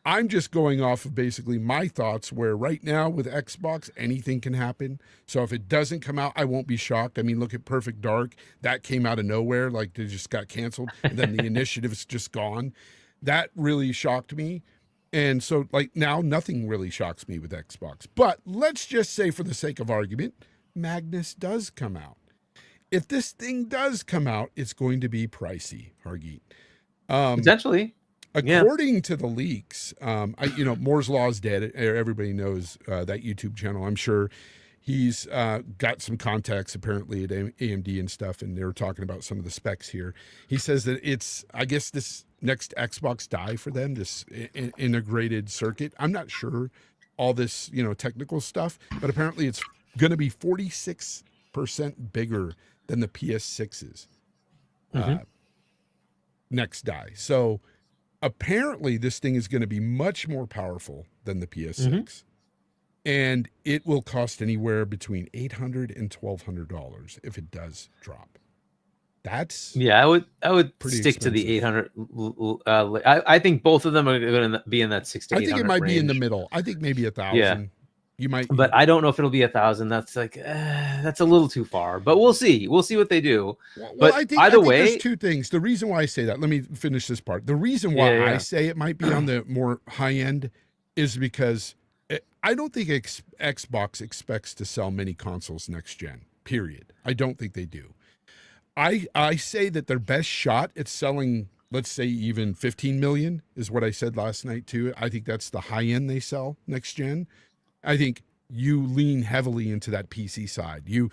I'm just going off of basically my thoughts, where right now with Xbox, anything can happen. So if it doesn't come out, I won't be shocked. I mean, look at Perfect Dark. That came out of nowhere. Like, they just got canceled. And then the initiative's just gone. That really shocked me. And so, like, now nothing really shocks me with Xbox. But let's just say, for the sake of argument, Magnus does come out. If this thing does come out, it's going to be pricey, Hargeet. Potentially. According to the leaks, Moore's Law is dead. Everybody knows that YouTube channel. I'm sure He's got some contacts apparently at AMD and stuff, and they were talking about some of the specs here. He says that it's, I guess, this next Xbox die for them, this integrated circuit. I'm not sure all this, technical stuff, but apparently it's going to be 46% bigger than the PS6's next die. So apparently this thing is going to be much more powerful than the PS6. And it will cost anywhere between $800 and $1,200 if it does drop. That's I would stick expensive to the 800. I think both of them are going to be in that 600 to 800 I think it might range. be in the middle. I think maybe 1,000. Yeah. You might, but I don't know if it'll be 1,000. That's like that's a little too far. But we'll see. We'll see what they do. Well, but I think there's two things. The reason why I say that, let me finish this part. The reason why I say it might be on the more high end is because I don't think Xbox expects to sell many consoles next gen, period. I don't think they do. I say that their best shot at selling, let's say even 15 million is what I said last night too. I think that's the high end they sell next gen. I think you lean heavily into that PC side. You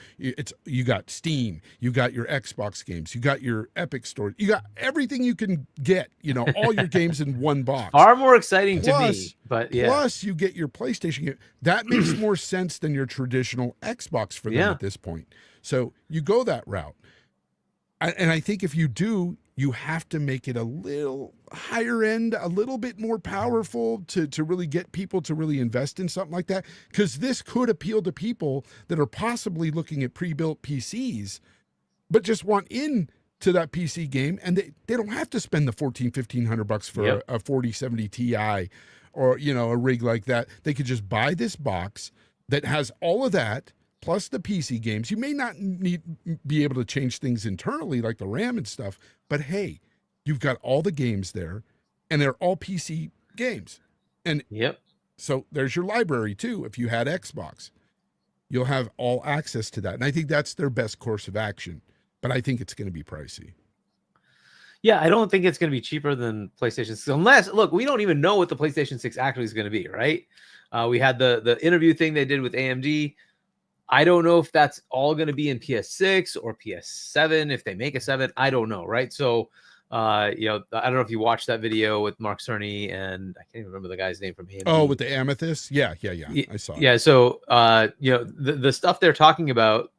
got Steam, you got your Xbox games, you got your Epic Store, you got everything you can get, all your games in one box. Far more exciting to me, but yeah. Plus you get your PlayStation game. That makes more sense than your traditional Xbox for them at this point. So you go that route. And I think if you do, you have to make it a little higher end, a little bit more powerful to really get people to really invest in something like that. Because this could appeal to people that are possibly looking at pre-built PCs, but just want in to that PC game. And they don't have to spend the $1,400-$1,500 for a 4070 Ti or, a rig like that. They could just buy this box that has all of that, plus the PC games. You may not be able to change things internally like the RAM and stuff, but hey, you've got all the games there, and they're all PC games. And so there's your library too. If you had Xbox, you'll have all access to that. And I think that's their best course of action, but I think it's going to be pricey. Yeah, I don't think it's going to be cheaper than PlayStation 6, unless, look, we don't even know what the PlayStation 6 actually is going to be, right? We had the interview thing they did with AMD. I don't know if that's all going to be in PS6 or PS7. If they make a 7, I don't know, right? So, I don't know if you watched that video with Mark Cerny and I can't even remember the guy's name from AMD. Oh, with the Amethyst? Yeah. I saw it. Yeah, so, the stuff they're talking about,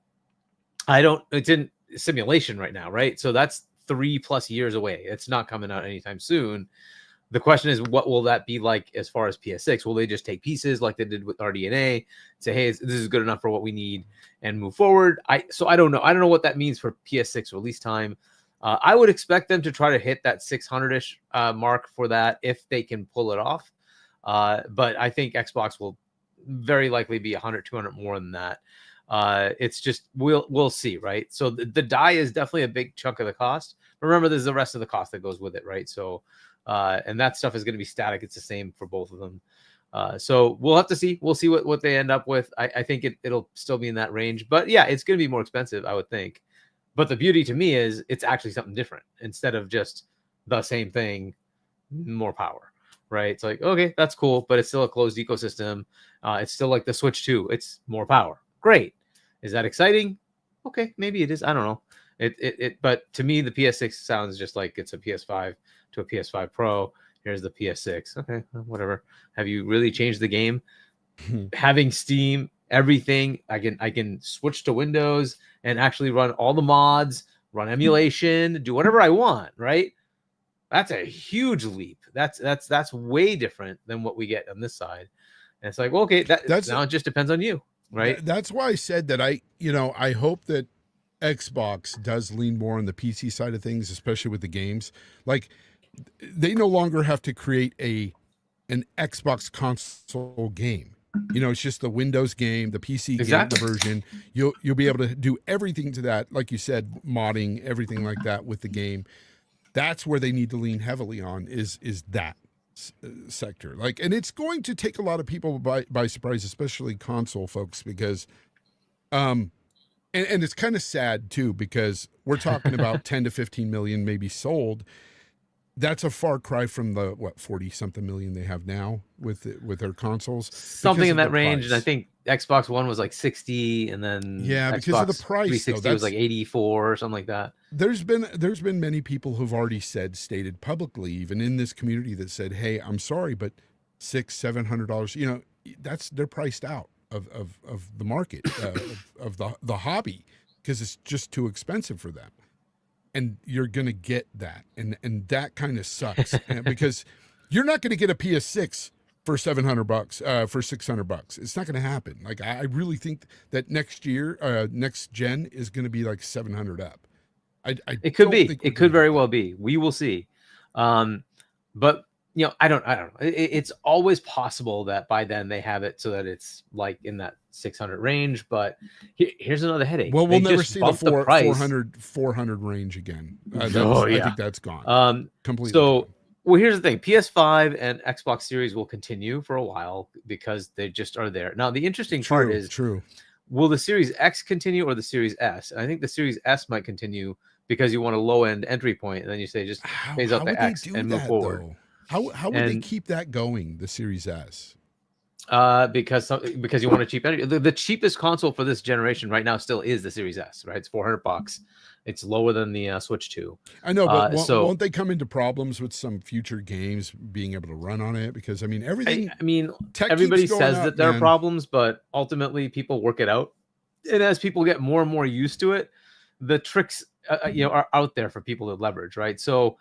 it's in simulation right now, right? So that's 3+ years away. It's not coming out anytime soon. The question is, what will that be like as far as PS6? Will they just take pieces like they did with RDNA, say, hey, this is good enough for what we need, and move forward? So I don't know. I don't know what that means for PS6 release time. I would expect them to try to hit that 600-ish mark for that if they can pull it off. But I think Xbox will very likely be 100, 200 more than that. It's just we'll see, right? So the die is definitely a big chunk of the cost. Remember, there's the rest of the cost that goes with it, right? So. And that stuff is going to be static. It's the same for both of them. So we'll have to see. We'll see what they end up with. I think it'll still be in that range. But yeah, it's going to be more expensive, I would think. But the beauty to me is it's actually something different instead of just the same thing, more power, right? It's like, okay, that's cool, but it's still a closed ecosystem. It's still like the Switch 2. It's more power. Great. Is that exciting? Okay, maybe it is. I don't know. But to me, the PS6 sounds just like it's a PS5 to a PS5 Pro. Here's the PS6. Okay, whatever. Have you really changed the game? Having Steam, everything, I can switch to Windows and actually run all the mods, run emulation, do whatever I want, right? That's a huge leap. That's way different than what we get on this side. And it's like, well, okay, now it just depends on you, right? That's why I said that I hope that Xbox does lean more on the PC side of things, especially with the games. Like, they no longer have to create an Xbox console game. It's just the Windows game, the PC game, the version. You'll be able to do everything to that, like you said, modding, everything like that with the game. That's where they need to lean heavily on is that sector. Like, and it's going to take a lot of people by surprise, especially console folks, because and it's kind of sad too, because we're talking about 10 to 15 million maybe sold. That's a far cry from the 40 something million they have now with their consoles. Something in that range, and I think Xbox One was like 60, and then because of the Xbox price, 360 was like 84 or something like that. There's been many people who've already stated publicly, even in this community, that said, "Hey, I'm sorry, but $600-$700, they're priced out of the market of the hobby because it's just too expensive for them." And you're gonna get that, and that kind of sucks because you're not gonna get a PS6 for $700 for $600. It's not gonna happen. Like I really think that next year, next gen is gonna be like 700 up. It could be. It could very well be. We will see. But I don't know. It's always possible that by then they have it so that it's like in that 600 range. But here's another headache. Well, we'll never see the 400 range again. I think that's gone. Completely. So, gone. Well, here's the thing. PS5 and Xbox Series will continue for a while because they just are there. Now, the interesting part is, will the Series X continue or the Series S? And I think the Series S might continue because you want a low-end entry point, and then you say just phase out the X and move forward. Though? How would they keep that going, the Series S? Because you want a cheap entry. The cheapest console for this generation right now still is the Series S, right? It's $400. It's lower than the Switch 2. I know, but won't they come into problems with some future games being able to run on it? Because everything. Everybody says that there are problems, but ultimately people work it out. And as people get more and more used to it, the tricks are out there for people to leverage, right? So,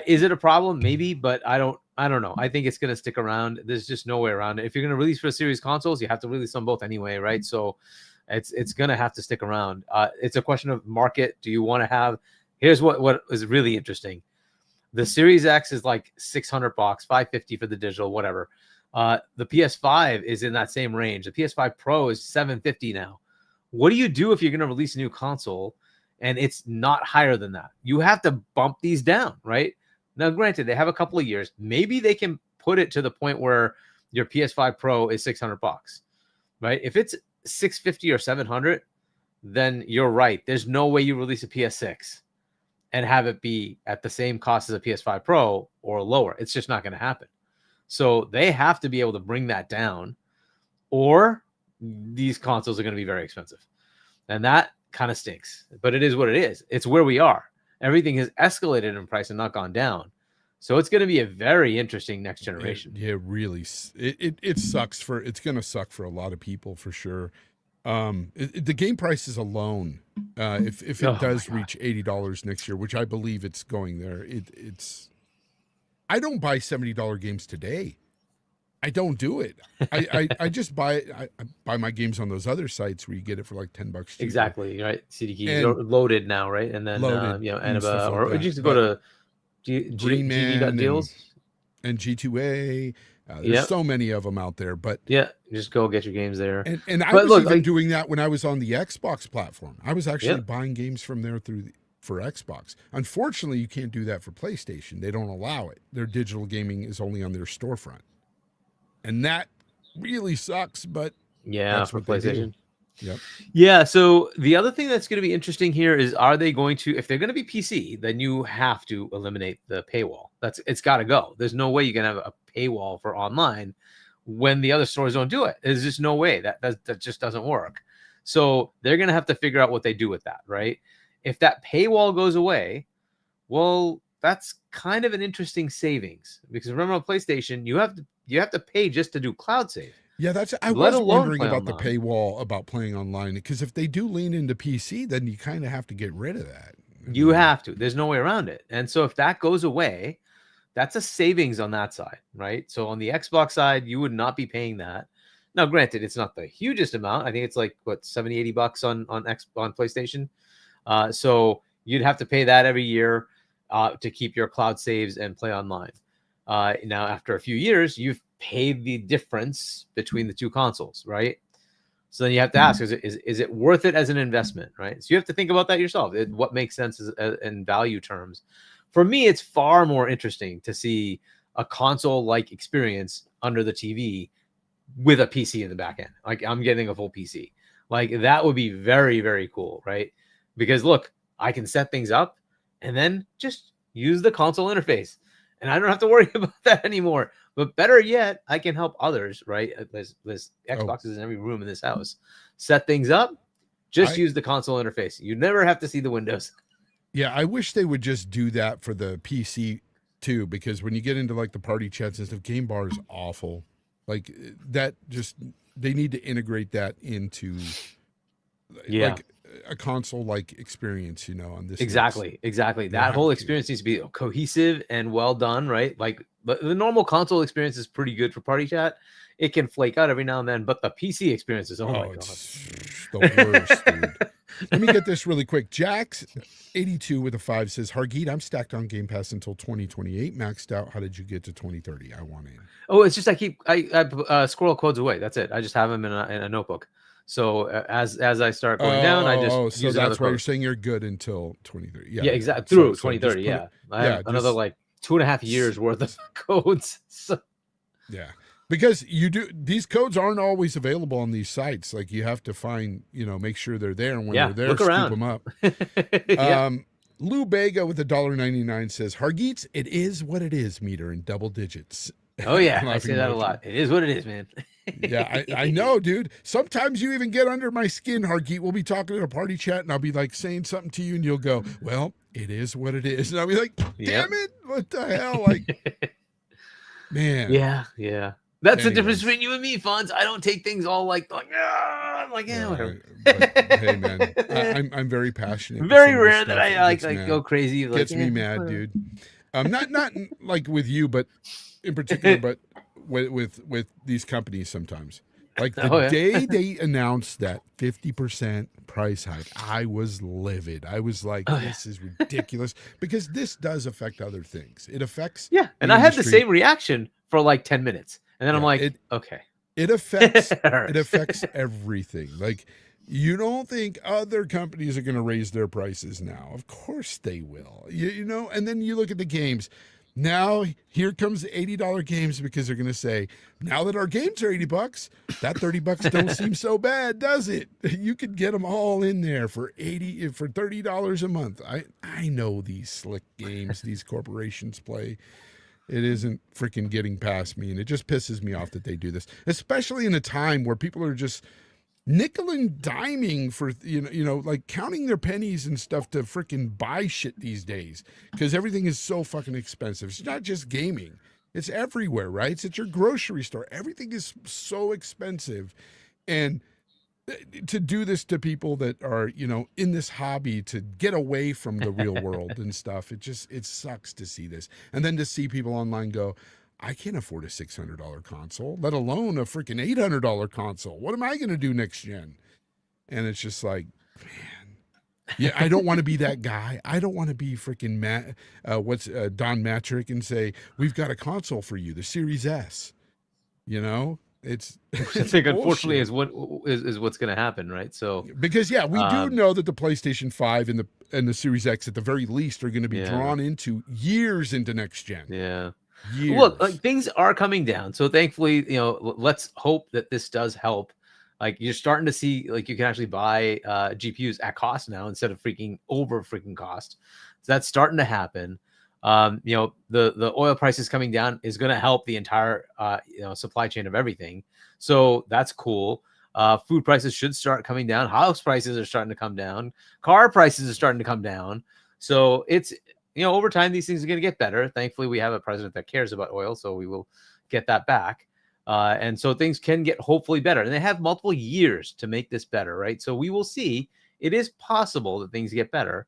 is it a problem? Maybe, but I don't know. I think it's going to stick around. There's just no way around it. If you're going to release for series consoles, you have to release them both anyway, right? So it's going to have to stick around. It's a question of market. Do you want to have? Here's what is really interesting. The Series X is like $600, $550 for the digital, whatever. The PS5 is in that same range. The PS5 Pro is $750 now. What do you do if you're going to release a new console and it's not higher than that? You have to bump these down, right? Now, granted, they have a couple of years. Maybe they can put it to the point where your PS5 Pro is $600, right? If it's $650 or $700, then you're right. There's no way you release a PS6 and have it be at the same cost as a PS5 Pro or lower. It's just not going to happen. So they have to be able to bring that down, or these consoles are going to be very expensive. And that kind of stinks, but it is what it is. It's where we are. Everything has escalated in price and not gone down. So it's going to be a very interesting next generation. Really. It sucks it's going to suck for a lot of people for sure. The game prices alone, if it does reach $80 next year, which I believe it's going there, I don't buy $70 games today. I don't do it. I just buy my games on those other sites where you get it for like $10 cheaper. Exactly, right. CD Key loaded now, right? And then Annaba, or you just go to GD.deals and G2A. There's so many of them out there, but just go get your games there. And I was even doing that when I was on the Xbox platform. I was actually buying games from there for Xbox. Unfortunately, you can't do that for PlayStation. They don't allow it. Their digital gaming is only on their storefront. And that really sucks, but that's for what PlayStation. Yep. Yeah. So the other thing that's going to be interesting here is, are they going to, if they're going to be PC, then you have to eliminate the paywall. It's got to go. There's no way you can have a paywall for online when the other stores don't do it. There's just no way that just doesn't work. So they're going to have to figure out what they do with that, right? If that paywall goes away, well, that's kind of an interesting savings, because remember on PlayStation, you have to pay just to do cloud save. Yeah, I was wondering about the paywall about playing online, because if they do lean into PC, then you kind of have to get rid of that. You have to. There's no way around it. And so if that goes away, that's a savings on that side, right? So on the Xbox side, you would not be paying that. Now, granted, it's not the hugest amount. I think it's like $70-$80 on PlayStation. So you'd have to pay that every year to keep your cloud saves and play online. Now, after a few years, you've paid the difference between the two consoles, right? So then you have to ask, is it worth it as an investment, right? So you have to think about that yourself. What makes sense in value terms. For me, it's far more interesting to see a console-like experience under the TV with a PC in the back end. Like, I'm getting a full PC. Like, that would be very, very cool, right? Because look, I can set things up and then just use the console interface. and I don't have to worry about that anymore. But better yet, I can help others, right? There's Xboxes in every room in this house. Set things up, just use the console interface. You never have to see the windows. Yeah, I wish they would just do that for the PC too, because when you get into like the party chats and stuff, Game Bar is awful. Like that, just they need to integrate that into like a console like experience, you know, on this. Exactly. That whole experience needs to be cohesive and well done, right? Like the normal console experience is pretty good for party chat. It can flake out every now and then, but the PC experience is, oh my god, the worst, dude. Let me get this really quick. Jax82 with a 5 says, Hargeet, I'm stacked on Game Pass until 2028, maxed out. How did you get to 2030? I want in. Oh, it's just I squirrel codes away. That's it. I just have them in a notebook. So as I start going down, I just use that's why you're saying you're good until 2030. Yeah, exactly. Through 2030. Yeah, I have another like 2.5 years worth of codes. So. Yeah. Because these codes aren't always available on these sites. Like you have to find, make sure they're there, and when they're there, scoop them up. Lou Bega with $1.99 says, Hargeets, it is what it is meter in double digits. Oh yeah, I say that a lot. It is what it is, man. Yeah, I know, dude. Sometimes you even get under my skin, Hargeet. We'll be talking in a party chat, and I'll be like saying something to you, and you'll go, well, it is what it is. And I'll be like, damn it, what the hell? Like, man. Yeah. That's the difference between you and me, Fonz. I don't take things all like I'm like, whatever. But, hey, man, I'm very passionate. Very rare that I like go crazy. Gets me mad, dude. Not like with you, but in particular, but with these companies sometimes. Like the day they announced that 50% price hike, I was livid. I was like, this is ridiculous, because this does affect other things. It affects and I had the same reaction for like 10 minutes. And then I'm like, okay. It affects everything. Like, you don't think other companies are going to raise their prices now? Of course they will. You know, and then you look at the games. Now here comes the $80 games, because they're going to say, now that our games are $80, that $30 don't seem so bad, does it? You could get them all in there for $30 a month. I know these slick games these corporations play. It isn't freaking getting past me, and it just pisses me off that they do this, especially in a time where people are just nickel and diming for, like counting their pennies and stuff to freaking buy shit these days, because everything is so fucking expensive. It's not just gaming. It's everywhere, right? It's at your grocery store. Everything is so expensive. And to do this to people that are, in this hobby, to get away from the real world and stuff, it sucks to see this. And then to see people online go, I can't afford a $600 console, let alone a freaking $800 console. What am I going to do next gen? And it's just like, man, yeah, I don't want to be that guy. I don't want to be freaking Don Matrick and say, we've got a console for you, the Series S, It's I think unfortunately is what's going to happen, right? So because we do know that the PlayStation 5 and the Series X at the very least are going to be drawn into years into next gen. Yeah. Years. Look, like things are coming down, so thankfully, let's hope that this does help. Like you're starting to see, like you can actually buy GPUs at cost now instead of over cost. So that's starting to happen. The oil prices coming down is going to help the entire supply chain of everything. So that's cool. Food prices should start coming down. House prices are starting to come down. Car prices are starting to come down. So it's, over time, these things are going to get better. Thankfully, we have a president that cares about oil, so we will get that back. And so things can get hopefully better. And they have multiple years to make this better, right? So we will see. It is possible that things get better.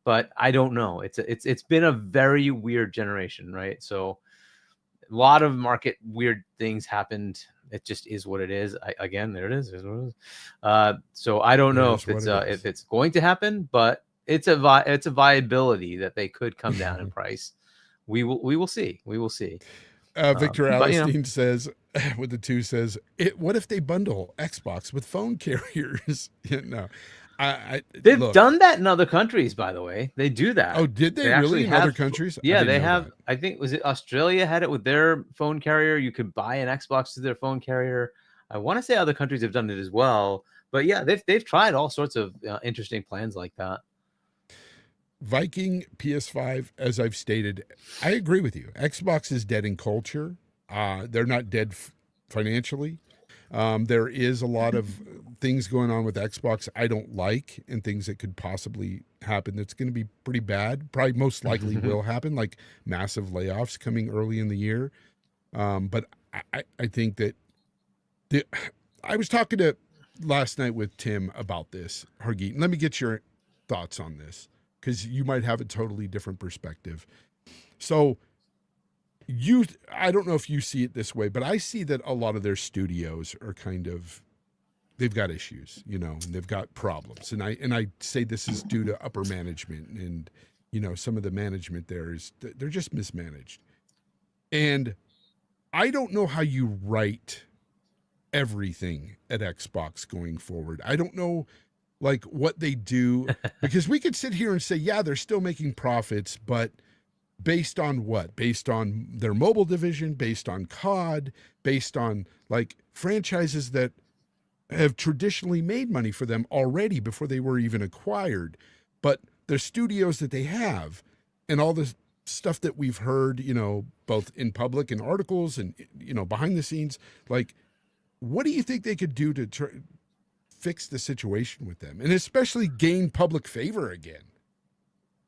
But I don't know. It's been a very weird generation, right? So a lot of market weird things happened. It just is what it is. There it is. So I don't know if it's going to happen, but it's a viability that they could come down in price. We will see. We will see. Victor Alistine says, with the 2 says, what if they bundle Xbox with phone carriers? No. They've done that in other countries, by the way. They do that. Oh, did they really in other countries? Yeah, they have. That. I think was it Australia had it with their phone carrier. You could buy an Xbox to their phone carrier. I want to say other countries have done it as well. But yeah, they've tried all sorts of interesting plans like that. Viking PS5, as I've stated, I agree with you. Xbox is dead in culture. They're not dead financially. There is a lot of things going on with Xbox I don't like, and things that could possibly happen that's going to be pretty bad. Probably most likely will happen, like massive layoffs coming early in the year. But I think that I was talking to last night with Tim about this, Hargeet. Let me get your thoughts on this, because you might have a totally different perspective. So I don't know if you see it this way, but I see that a lot of their studios are they've got issues, and they've got problems. And I say this is due to upper management, and, some of the management there they're just mismanaged. And I don't know how you write everything at Xbox going forward. I don't know like what they do, because we could sit here and say, yeah, they're still making profits, but based on what? Based on their mobile division, based on COD, based on like franchises that have traditionally made money for them already before they were even acquired. But the studios that they have and all the stuff that we've heard, both in public and articles and, behind the scenes, like, what do you think they could do to fix the situation with them, and especially gain public favor again?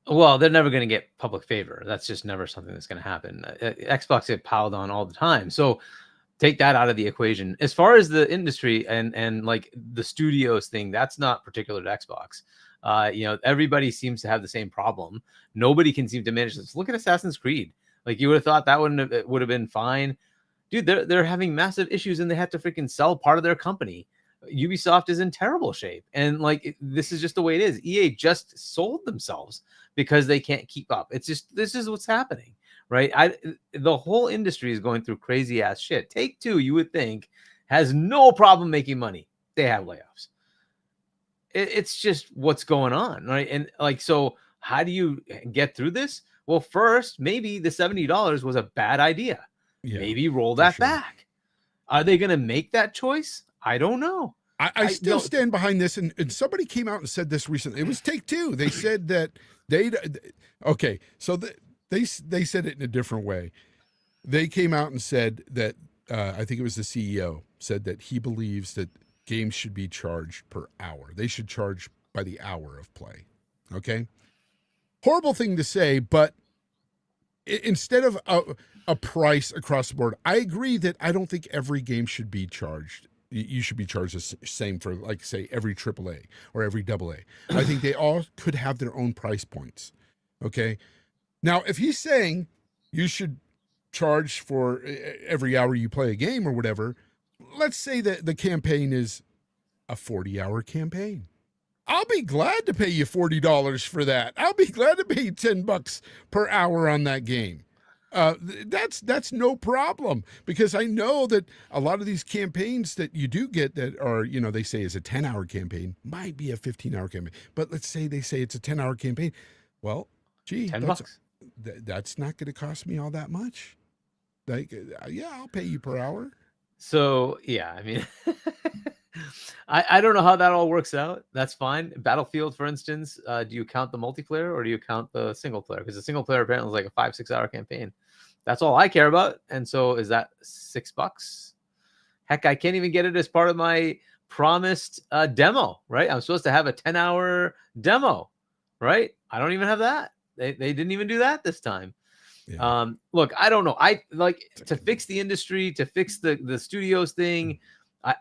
Well, they're never going to get public favor. That's just never something that's going to happen. Xbox get piled on all the time. So take that out of the equation. As far as the industry and like the studios thing, that's not particular to Xbox. Everybody seems to have the same problem. Nobody can seem to manage this. Look at Assassin's Creed. Like, you would have thought that would have been fine. Dude, they're having massive issues, and they have to freaking sell part of their company. Ubisoft is in terrible shape, and like, this is just the way it is. EA just sold themselves because they can't keep up. It's just, this is what's happening, right? The whole industry is going through crazy ass shit. Take-Two, you would think, has no problem making money. They have layoffs. It's just what's going on, right? And like, so how do you get through this? Well, first, maybe the $70 was a bad idea. Yeah, maybe roll that back. Are they going to make that choice? I don't know. I still stand behind this. And somebody came out and said this recently. It was Take-Two. They said that okay. So they said it in a different way. They came out and said that, I think it was the CEO said that he believes that games should be charged per hour. They should charge by the hour of play. Okay. Horrible thing to say, but instead of a price across the board, I agree that I don't think every game should be charged. You should be charged the same for, like, say, every AAA or every AA. I think they all could have their own price points. Okay. Now, if he's saying you should charge for every hour you play a game or whatever, let's say that the campaign is a 40-hour campaign. I'll be glad to pay you $40 for that. I'll be glad to pay you $10 per hour on that game. That's no problem, because I know that a lot of these campaigns that you do get that are, they say is a 10-hour campaign might be a 15-hour campaign. But let's say they say it's a 10-hour campaign. Well, gee, $10. That's not going to cost me all that much. Like, yeah, I'll pay you per hour. So, yeah, I mean, I don't know how that all works out. That's fine. Battlefield, for instance, do you count the multiplayer or do you count the single player? Because the single player apparently is like a 5-6 hour campaign. That's all I care about. And so is that $6? Heck, I can't even get it as part of my promised demo, right? I'm supposed to have a 10-hour demo, right? I don't even have that. They didn't even do that this time. Yeah. Look, I don't know. I like to fix the industry, to fix the studios thing.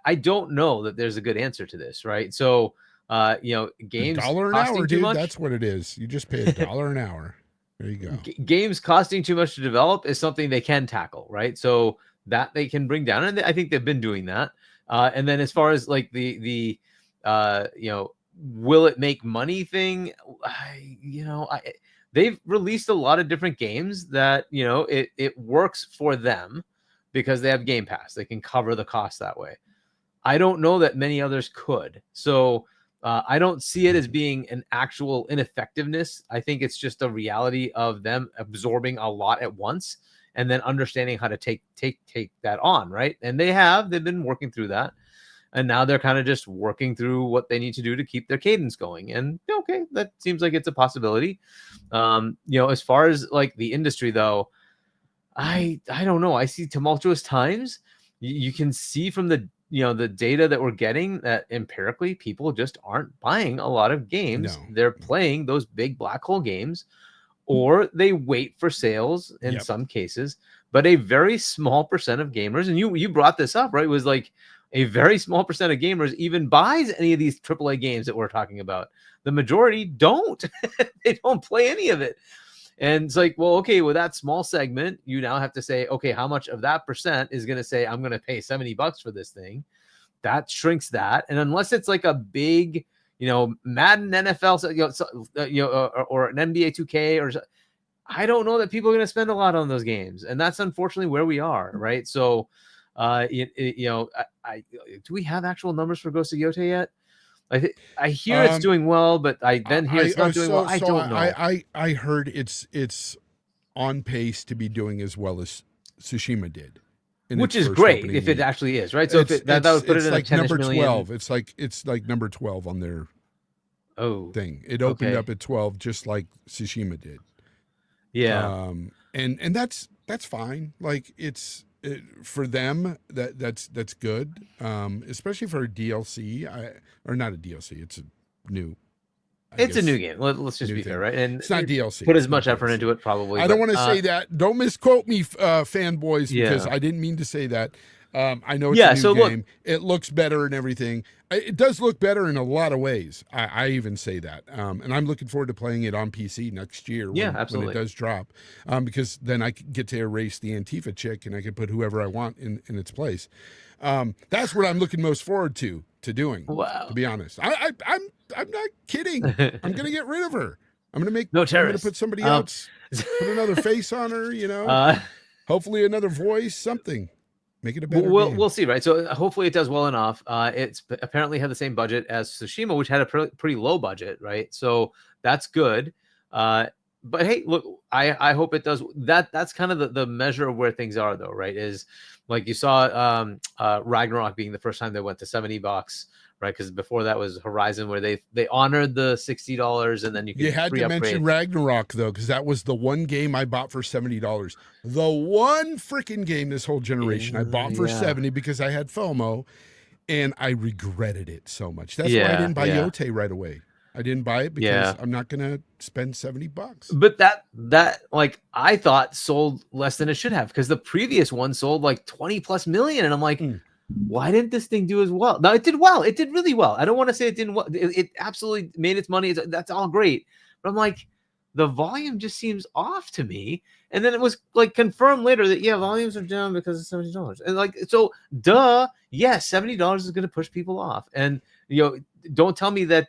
I don't know that there's a good answer to this, right? So, games $1 an hour, dude. Much, that's what it is. You just pay $1 an hour. There you go. Games costing too much to develop is something they can tackle, right? So that they can bring down, and I think they've been doing that. And then as far as like the will it make money thing, they've released a lot of different games that it works for them because they have Game Pass. They can cover the cost that way. I don't know that many others could. So I don't see it as being an actual ineffectiveness. I think it's just a reality of them absorbing a lot at once and then understanding how to take that on, right? And they've been working through that. and now they're kind of just working through what they need to do to keep their cadence going. And okay, that seems like it's a possibility. As far as like the industry though, I don't know. I see tumultuous times. You can see from the the data that we're getting that empirically people just aren't buying a lot of games. They're playing those big black hole games, or they wait for sales in some cases. But a very small percent of gamers, and you brought this up, right? It was like a very small percent of gamers even buys any of these AAA games that we're talking about. The majority don't. They don't play any of it. And it's like, well, okay, with that small segment, you now have to say, okay, how much of that percent is going to say, I'm going to pay $70 for this thing? That shrinks that. And unless it's like a big, Madden NFL, or an NBA 2K, or I don't know that people are going to spend a lot on those games. And that's unfortunately where we are, right? So, do we have actual numbers for Ghost of Yotei yet? I hear it's doing well, but I then hear it's not doing well. I don't know. I heard it's on pace to be doing as well as Tsushima did, which is great if it actually is, right? So that would put it in like a number 10 million. 12. It's like number 12 on their thing. It opened up at 12 just like Tsushima did. Yeah. And that's fine. Like for them that's good. Especially for a DLC, or not a DLC. It's a new. It's a new game. Let's just be fair, right? And it's not DLC. Put as much effort into it, probably. I don't want to say that. Don't misquote me, fanboys, because I didn't mean to say that. I know it's a new game. It looks better and everything. It does look better in a lot of ways. I even say that. And I'm looking forward to playing it on PC next year when it does drop. Because then I get to erase the Antifa chick and I can put whoever I want in its place. That's what I'm looking most forward to doing. Wow. To be honest. I'm not kidding. I'm going to get rid of her. I'm going to make no terrorists. I'm going to put somebody else, put another face on her, hopefully another voice, something. Make it a better game. We'll see, right? So hopefully it does well enough. It's apparently had the same budget as Tsushima, which had a pretty low budget, right? So that's good. But hey, look, I hope it does. That's kind of the measure of where things are, though, right? Is like you saw Ragnarok being the first time they went to $70, right? Because before that was Horizon, where they honored the $60, and then you had to mention Ragnarok though, because that was the one game I bought for $70. The one freaking game this whole generation I bought for $70 because I had FOMO, and I regretted it so much. That's why I didn't buy Yotei right away. I didn't buy it because I'm not gonna spend $70. But that like I thought sold less than it should have, because the previous one sold like 20+ million, and I'm like, why didn't this thing do as well? No, it did well. It did really well. I don't want to say it didn't well. It absolutely made its money. That's all great. But I'm like, the volume just seems off to me. And then it was like confirmed later that volumes are down because of $70. And like, so yes, $70 is going to push people off. And don't tell me that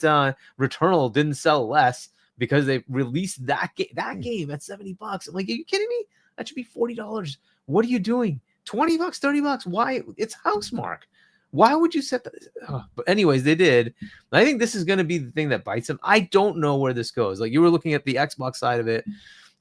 Returnal didn't sell less because they released that game at $70. I'm like, are you kidding me? That should be $40. What are you doing? $20, $30. Why? It's Housemarque. Why would you set that? But anyways, they did. I think this is going to be the thing that bites them. I don't know where this goes. Like you were looking at the Xbox side of it.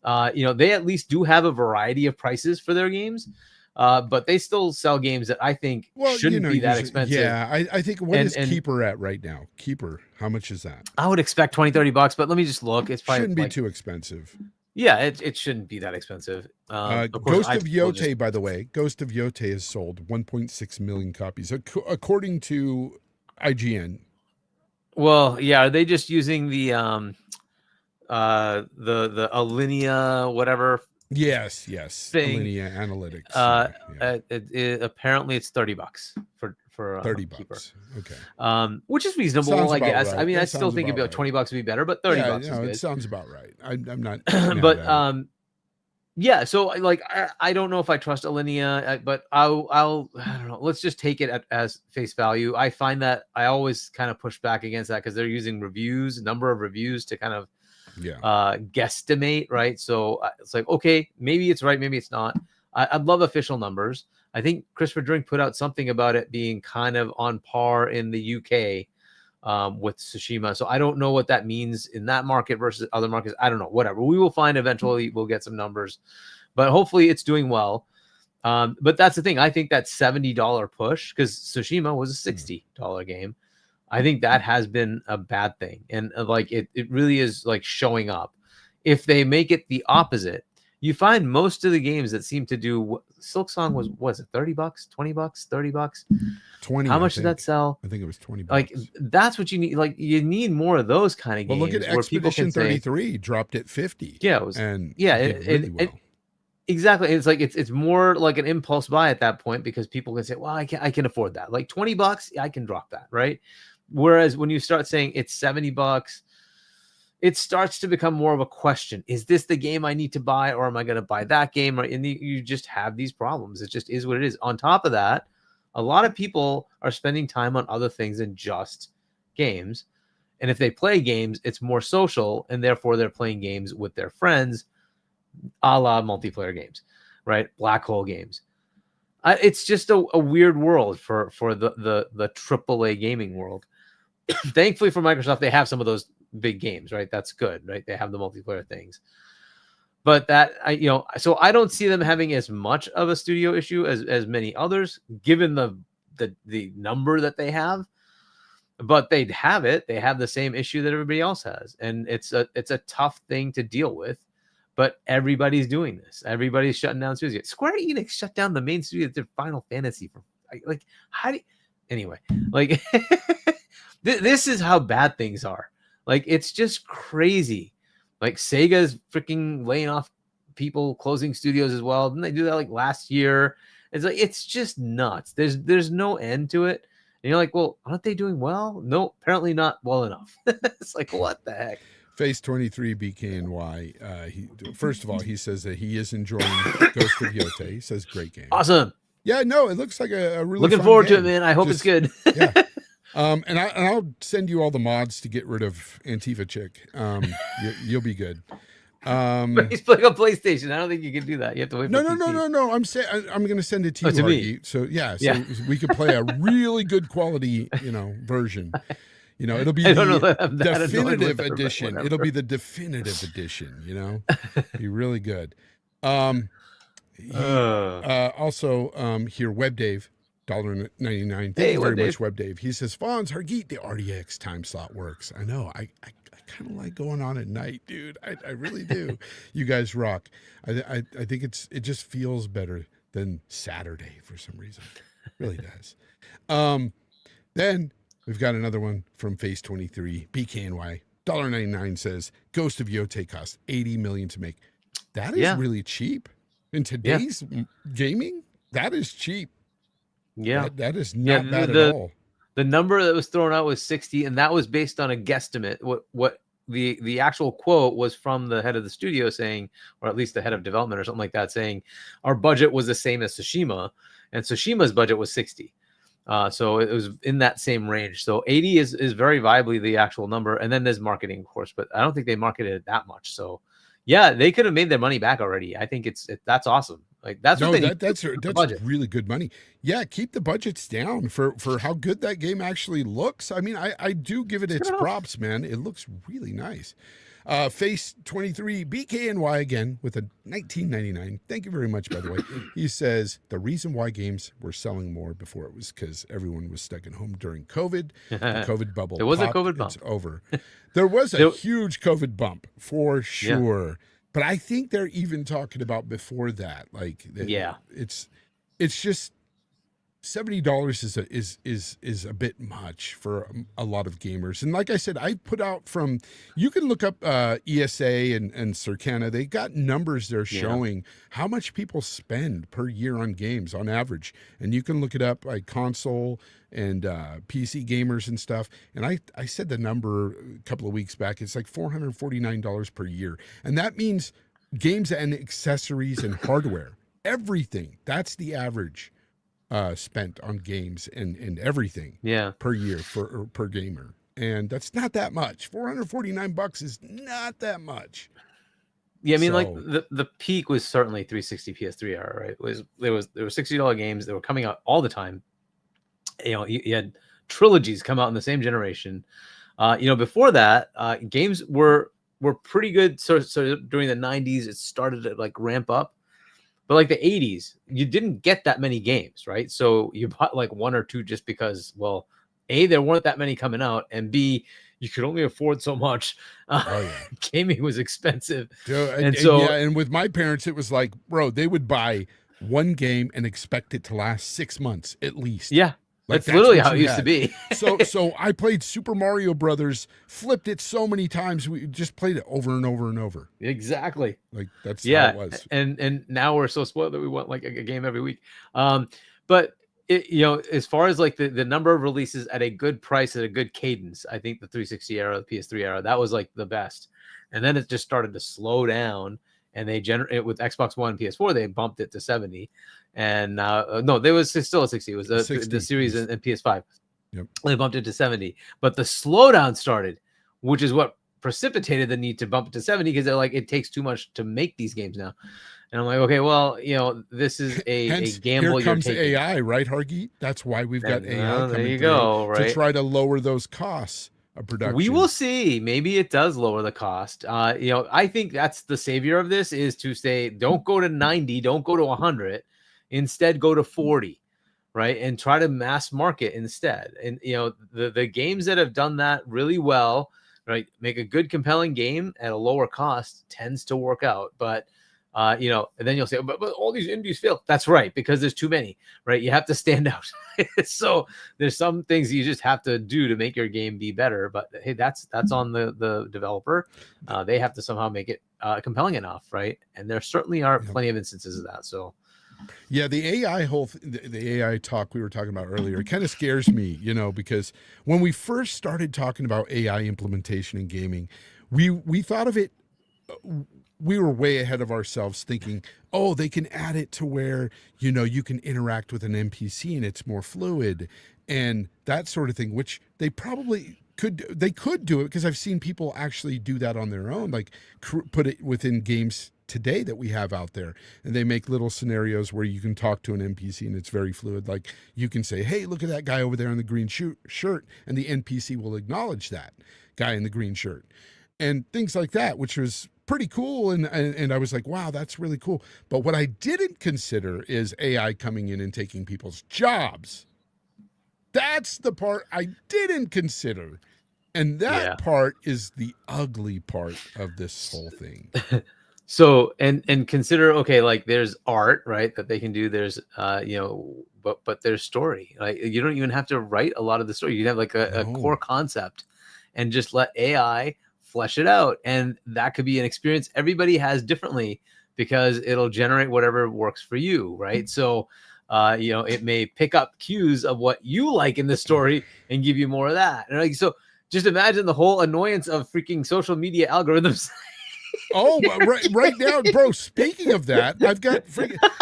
They at least do have a variety of prices for their games. But they still sell games that I think shouldn't be that expensive. Yeah, I think what is Keeper at right now? Keeper, how much is that? I would expect $20, $30, but let me just look. It's probably shouldn't be too expensive. Yeah, it shouldn't be that expensive. Ghost of Yotei, by the way, Ghost of Yotei has sold 1.6 million copies, according to IGN. Well, yeah, are they just using the Alinea whatever? Yes. Thing. Alinea Analytics. Apparently, it's $30 for $30. Keeper. Okay. Which is reasonable, I guess. Right. I mean, I still think about $20 would be better, but $30 is good. It sounds about right. I'm not. But yeah. So like, I don't know if I trust Alinea, but I don't know. Let's just take it as face value. I find that I always kind of push back against that because they're using number of reviews to kind of guesstimate, right? So it's like, okay, maybe it's right, maybe it's not. I'd love official numbers. I think Christopher Drink put out something about it being kind of on par in the UK with Tsushima. So I don't know what that means in that market versus other markets. I don't know, whatever. We will find eventually. We'll get some numbers, but hopefully it's doing well. But that's the thing. I think that $70 push, because Tsushima was a $60 game, I think that has been a bad thing. And like it really is like showing up. If they make it the opposite, you find most of the games that seem to do Silk Song was it $30, $20, $30? 20. How much did that sell? I think it was $20. Like that's what you need. Like you need more of those kind of games. Well, look at Expedition 33 dropped at 50. Yeah, it was, and yeah, did really well. Exactly. It's like it's more like an impulse buy at that point, because people can say, well, I can afford that. Like $20, I can drop that, right? Whereas when you start saying it's $70, it starts to become more of a question. Is this the game I need to buy, or am I going to buy that game? And you just have these problems. It just is what it is. On top of that, a lot of people are spending time on other things than just games. And if they play games, it's more social, and therefore they're playing games with their friends, a la multiplayer games, right? Black hole games. It's just a weird world for the AAA gaming world. Thankfully for Microsoft, they have some of those big games, right? That's good, right? They have the multiplayer things. But that so I don't see them having as much of a studio issue as many others, given the number that they have. But they'd have it. They have the same issue that everybody else has, and it's a tough thing to deal with. But everybody's doing this. Everybody's shutting down studios. Square Enix shut down the main studio that did Final Fantasy for like how do you, anyway like this is how bad things are. Like it's just crazy. Like Sega's freaking laying off people, closing studios as well. Didn't they do that like last year? It's like it's just nuts. There's no end to it. And you're like, well, aren't they doing well? No, apparently not well enough. It's like, what the heck? Face 23 BKNY. First of all, he says that he is enjoying Ghost of Yotei. He says great game. Awesome. Yeah, no, it looks like a really looking fun forward game. to it, man. I hope it's good. Yeah. And I'll send you all the mods to get rid of Antifa Chick. You'll be good. But he's playing on PlayStation. I don't think you can do that. You have to wait. No. for PC. I'm going to send it to you, to me. Hargy. So so we could play a really good quality, version. It'll be the definitive edition. It'll be the definitive edition. Be really good. Also, here, Web Dave, $1.99. Thank you very much, Web Dave. He says, Fonz, Hargeet, the RDX time slot works. I know. I kind of like going on at night, dude. I really do. You guys rock. I think it just feels better than Saturday for some reason. It really does. Then we've got another one from Face 23. BKNY, $1.99 says, Ghost of Yotei cost $80 million to make. That is really cheap. In today's gaming, that is cheap. Yeah. That is not bad at all. The number that was thrown out was 60, and that was based on a guesstimate. What the actual quote was from the head of the studio saying, or at least the head of development or something like that, saying our budget was the same as Tsushima, and Tsushima's budget was 60. So it was in that same range. So 80 is very viably the actual number. And then there's marketing, of course, but I don't think they marketed it that much. So yeah, they could have made their money back already. I think that's awesome. Like that's really good money. Yeah, keep the budgets down for how good that game actually looks. I mean, I do give it its props, man. It looks really nice. Face 23 BKNY again with a $19.99. Thank you very much, by the way. He says the reason why games were selling more before it was because everyone was stuck at home during COVID. The COVID bubble. There was a COVID bump. It's over. There was a huge COVID bump for sure. Yeah. But I think they're even talking about before that. Like, it's just $70 is a bit much for a lot of gamers. And like I said, I put out you can look up ESA and Circana. They got numbers there showing how much people spend per year on games on average. And you can look it up like console and PC gamers and stuff. And I said the number a couple of weeks back. It's like $449 per year. And that means games and accessories and hardware, everything. That's the average spent on games and everything per year per gamer. And that's not that much. $449 is not that much. Yeah, I mean, like the peak was certainly 360 PS3 era, right? There were $60 games that were coming out all the time. You had trilogies come out in the same generation. Before that, games were pretty good. So during the 90s, it started to like ramp up. But like the 80s, you didn't get that many games, right? So you bought like one or two just because, well, A, there weren't that many coming out, and B, you could only afford so much. Oh yeah, Gaming was expensive. and so yeah, and with my parents, it was like, bro, they would buy one game and expect it to last 6 months at least. yeah, Like that's literally what how it you used to had. be. So I played Super Mario Brothers, flipped it so many times. We just played it over and over and over. Exactly. Like that's how Yeah, it was. and now we're so spoiled that we want like a game every week. But it, you know, as far as like the number of releases at a good price at a good cadence, I think the 360 era, the PS3 era, that was like the best. And then it just started to slow down, and they generate with Xbox One, PS4, they bumped it to 70, and no, there was still a 60. It was the series and PS5. Yep. They bumped it to 70, but the slowdown started, which is what precipitated the need to bump it to 70, because they're like, it takes too much to make these games now. And I'm like, okay, well, you know, this is a gamble. Here comes you're taking. AI, right, Hargy? That's why we've got AI there coming you go, right? to try to lower those costs of production. We will see. Maybe it does lower the cost. You know, I think that's the savior of this, is to say, don't go to 90, don't go to 100, instead go to 40, right? And try to mass market instead. And, you know, the games that have done that really well, right, make a good, compelling game at a lower cost, tends to work out. But you know, and then you'll say, but all these indies fail. That's right, because there's too many, right? You have to stand out. So there's some things you just have to do to make your game be better. But hey, that's on the developer. They have to somehow make it compelling enough, right? And there certainly are plenty of instances of that. So yeah, the AI the AI talk we were talking about earlier, it kind of scares me, you know, because when we first started talking about AI implementation in gaming, we thought of it. We were way ahead of ourselves, thinking, oh, they can add it to where, you know, you can interact with an NPC and it's more fluid and that sort of thing, which they probably could. They could do it, because I've seen people actually do that on their own, like put it within games today that we have out there, and they make little scenarios where you can talk to an NPC and it's very fluid. Like you can say, hey, look at that guy over there in the green shirt, and the NPC will acknowledge that guy in the green shirt and things like that, which was pretty cool. And I was like, wow, that's really cool. But what I didn't consider is AI coming in and taking people's jobs. That's the part I didn't consider. And that part is the ugly part of this whole thing. So, and consider, okay, like there's art, right, that they can do. There's, you know, but there's story. Like you don't even have to write a lot of the story. You can have like a core concept and just let AI flesh it out. And that could be an experience everybody has differently, because it'll generate whatever works for you, right? So, you know, it may pick up cues of what you like in the story and give you more of that. And like, so just imagine the whole annoyance of freaking social media algorithms. Oh, right now, bro, speaking of that, I've got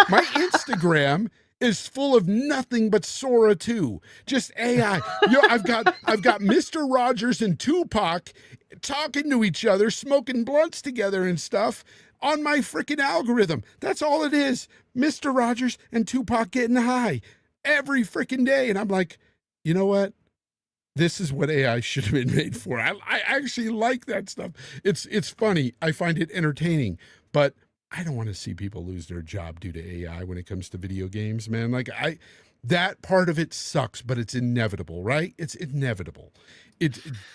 my Instagram is full of nothing but Sora 2. Just AI. Yo, I've got Mr. Rogers and Tupac talking to each other, smoking blunts together and stuff on my freaking algorithm. That's all it is. Mr. Rogers and Tupac getting high every freaking day. And I'm like, you know what? This is what AI should have been made for. I actually like that stuff. It's funny. I find it entertaining, but I don't want to see people lose their job due to AI when it comes to video games, man. Like that part of it sucks, but it's inevitable, right? It's inevitable.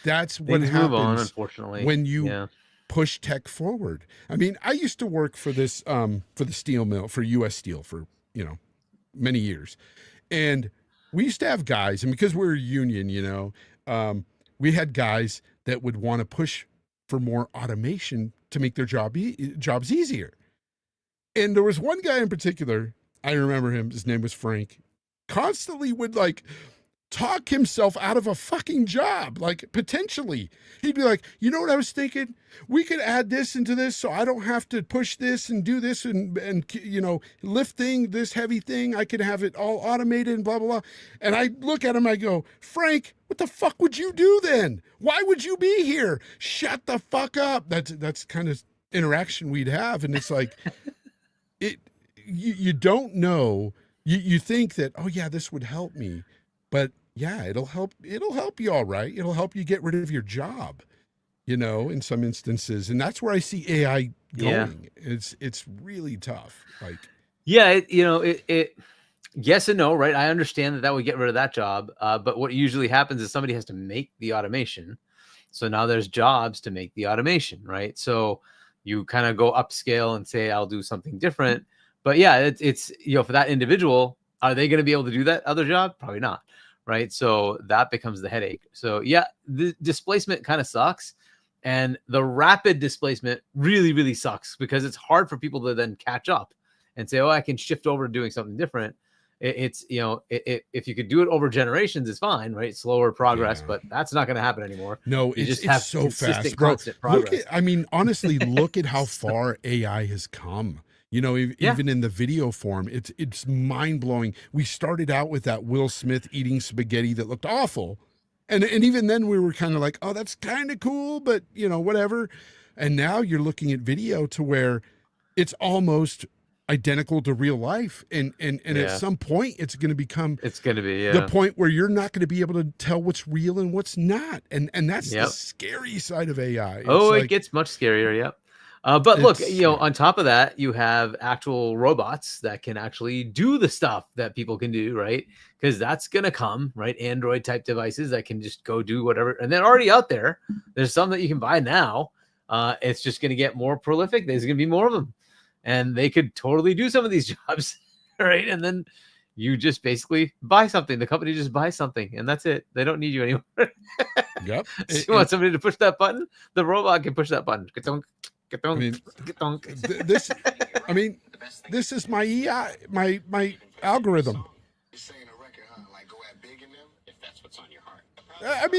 That's what happens, move on, unfortunately, when you push tech forward. I mean, I used to work for this for the steel mill, for US Steel, for, you know, many years. And we used to have guys, and because we're a union, you know, we had guys that would want to push for more automation to make their jobs easier. And there was one guy in particular, I remember him, his name was Frank, constantly would like talk himself out of a fucking job. Like potentially he'd be like, you know what I was thinking? We could add this into this, so I don't have to push this and do this and you know, lift this heavy thing. I could have it all automated and blah, blah, blah. And I look at him, I go, Frank, what the fuck would you do then? Why would you be here? Shut the fuck up. That's kind of interaction we'd have. And it's like, you don't know. You think that, oh yeah, this would help me, but yeah, it'll help you all right. It'll help you get rid of your job, you know, in some instances. And that's where I see AI going. Yeah. It's really tough. Like, Yeah, it yes and no, right? I understand that would get rid of that job, but what usually happens is somebody has to make the automation. So now there's jobs to make the automation, right? So you kind of go upscale and say, I'll do something different. But yeah, it's for that individual, are they going to be able to do that other job? Probably not, right? So that becomes the headache. So yeah, the displacement kind of sucks. And the rapid displacement really, really sucks because it's hard for people to then catch up and say, oh, I can shift over to doing something different. If you could do it over generations, it's fine, right? Slower progress, but that's not going to happen anymore. No, you just it's have so consistent, fast, bro. constant progress. Honestly, look at how far AI has come. Even in the video form, it's mind blowing. We started out with that Will Smith eating spaghetti that looked awful. And even then we were kind of like, oh, that's kind of cool, but whatever. And now you're looking at video to where it's almost identical to real life. And at some point it's going to be the point where you're not going to be able to tell what's real and what's not. And that's the scary side of AI. It gets much scarier. Yep. But look, on top of that, you have actual robots that can actually do the stuff that people can do, right? Because that's going to come, right? Android type devices that can just go do whatever. And they're already out there. There's some that you can buy now. It's just going to get more prolific. There's going to be more of them. And they could totally do some of these jobs, right? And then you just basically buy something. The company just buys something, and that's it. They don't need you anymore. Yep. You want somebody to push that button? The robot can push that button. This is my EI, my algorithm.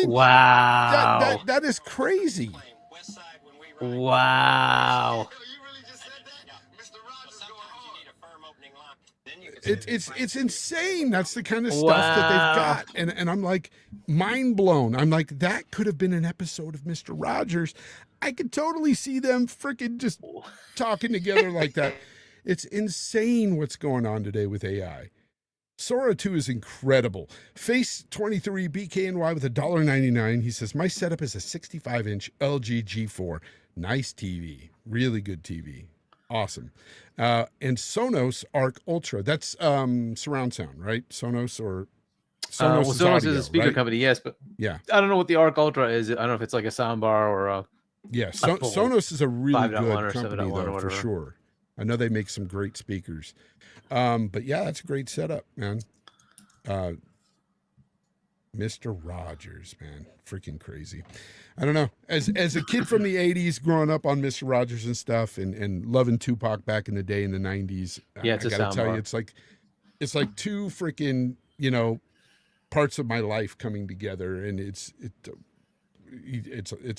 Wow. That is crazy. Wow. It's insane. That's the kind of stuff that they've got. And I'm like mind blown. I'm like, that could have been an episode of Mr. Rogers. I could totally see them freaking just talking together like that. It's insane what's going on today with AI. Sora 2 is incredible. Face 23 BKNY with $1.99. He says, my setup is a 65-inch LG G4. Nice TV. Really good TV. Awesome. And Sonos Arc Ultra. That's surround sound, right? Sonos Sonos audio, is a speaker right? company, yes, but yeah, I don't know what the Arc Ultra is. I don't know if it's like a soundbar or a Sonos is a really good or company though, for sure. I know they make some great speakers. But yeah, that's a great setup, man. Mr. Rogers, man, freaking crazy. I don't know. As a kid from the 80s, growing up on Mr. Rogers and stuff, and loving Tupac back in the day in the 90s, yeah, I gotta tell you, it's like two freaking parts of my life coming together, and it's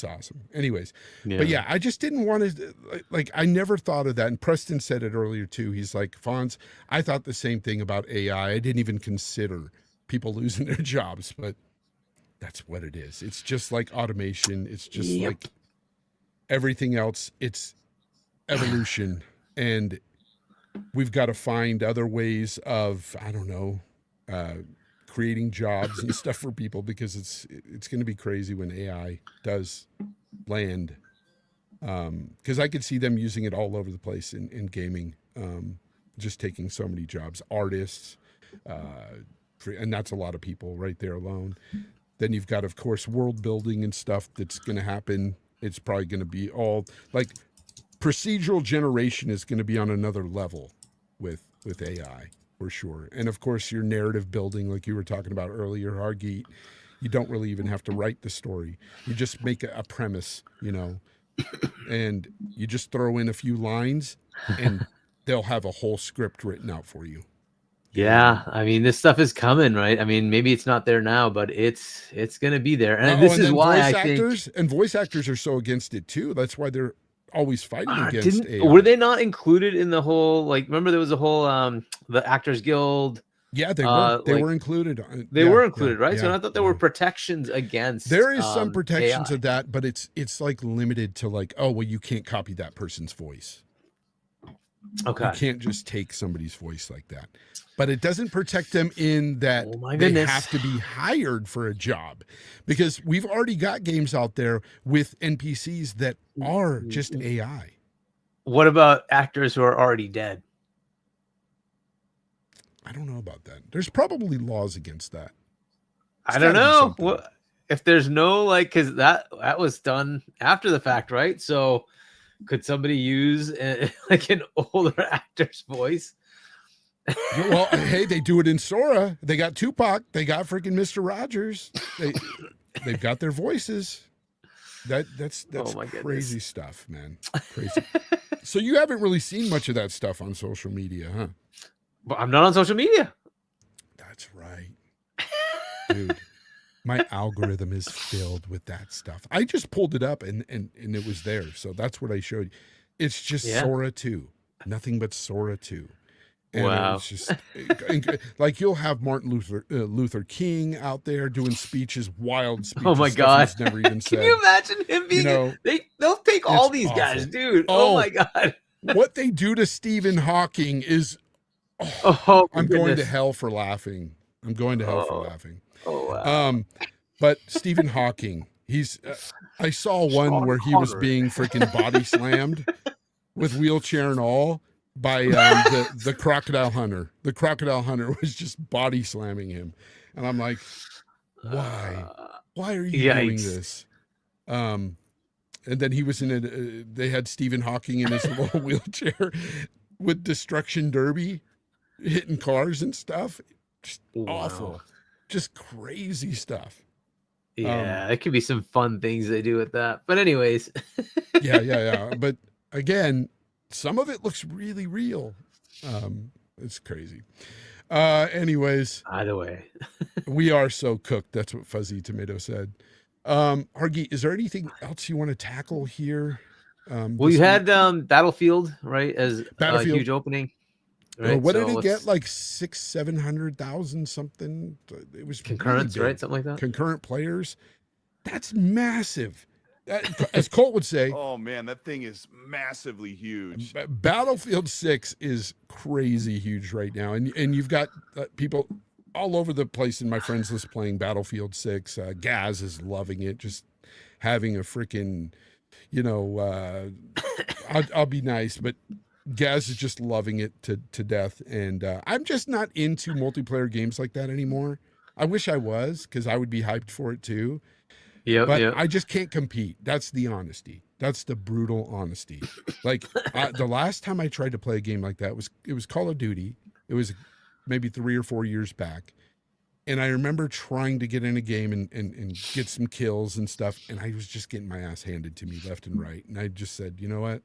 awesome. Anyways, but yeah, I just didn't want to, like, I never thought of that. And Preston said it earlier too. He's like, Fonz, I thought the same thing about AI. I didn't even consider people losing their jobs, but that's what it is. It's just like automation. It's just like everything else. It's evolution, and we've got to find other ways of, I don't know, creating jobs and stuff for people, because it's going to be crazy when AI does land. Because I could see them using it all over the place in gaming, just taking so many jobs, artists, and that's a lot of people right there alone. Then you've got, of course, world building and stuff that's going to happen. It's probably going to be all like procedural generation is going to be on another level with AI. For sure. And of course, your narrative building, like you were talking about earlier, Hargeet, you don't really even have to write the story. You just make a premise, and you just throw in a few lines, and they'll have a whole script written out for you. Yeah, I mean, this stuff is coming, right? I mean, maybe it's not there now, but it's going to be there. And this is why voice actors are so against it too. That's why they're always fighting against AI. Were they not included in the whole, like, remember there was a whole the Actors Guild? Yeah, they were. They were included. They were included, right? So I thought there were protections against. There is some protections AI. of that, but it's like limited to, like, oh well, you can't copy that person's voice. Okay. You can't just take somebody's voice like that. But it doesn't protect them in that they have to be hired for a job, because we've already got games out there with NPCs that are just AI. What about actors who are already dead? I don't know about that. There's probably laws against that. I don't know. Well, if there's no because that was done after the fact, right? So could somebody use like an older actor's voice? Well, hey, they do it in Sora. They got Tupac. They got freaking Mr. Rogers. They've got their voices. That's crazy stuff, man. Crazy. So you haven't really seen much of that stuff on social media, huh? But I'm not on social media. That's right. Dude, my algorithm is filled with that stuff. I just pulled it up and it was there. So that's what I showed you. It's just Sora 2. Nothing but Sora 2. And wow. It's just like you'll have Martin Luther King out there doing speeches, wild speeches. Oh my God. He's never even said. Can you imagine him being, they'll take all these awful guys, dude. Oh my God. What they do to Stephen Hawking is, I'm going to hell for laughing. I'm going to hell for laughing. Oh, wow. But Stephen Hawking, I saw one where he was being freaking body slammed with wheelchair and all by the crocodile hunter. The crocodile hunter was just body slamming him. And I'm like, why? Why are you doing this? And then he was in it. They had Stephen Hawking in his little wheelchair with Destruction Derby hitting cars and stuff. Just awful. Just crazy stuff. Yeah, it could be some fun things they do with that. But anyways. yeah. But again, some of it looks really real. It's crazy. Anyways. Either way. We are so cooked. That's what Fuzzy Tomato said. Hargeet, is there anything else you want to tackle here? Well, you had Battlefield, right? As a huge opening. Right? What did it get? Like 600,000-700,000 something. It was concurrents, really right? Something like that. Concurrent players. That's massive. As Colt would say. Oh man, that thing is massively huge. Battlefield 6 is crazy huge right now, and you've got people all over the place in my friends list playing Battlefield 6. Gaz is loving it, just having a freaking, I'll be nice, but Gaz is just loving it to death. And I'm just not into multiplayer games like that anymore. I wish I was, because I would be hyped for it too. But I just can't compete. That's the honesty. That's the brutal honesty. Like the last time I tried to play a game like that it was Call of Duty. It was maybe 3 or 4 years back. And I remember trying to get in a game and get some kills and stuff. And I was just getting my ass handed to me left and right. And I just said, you know what?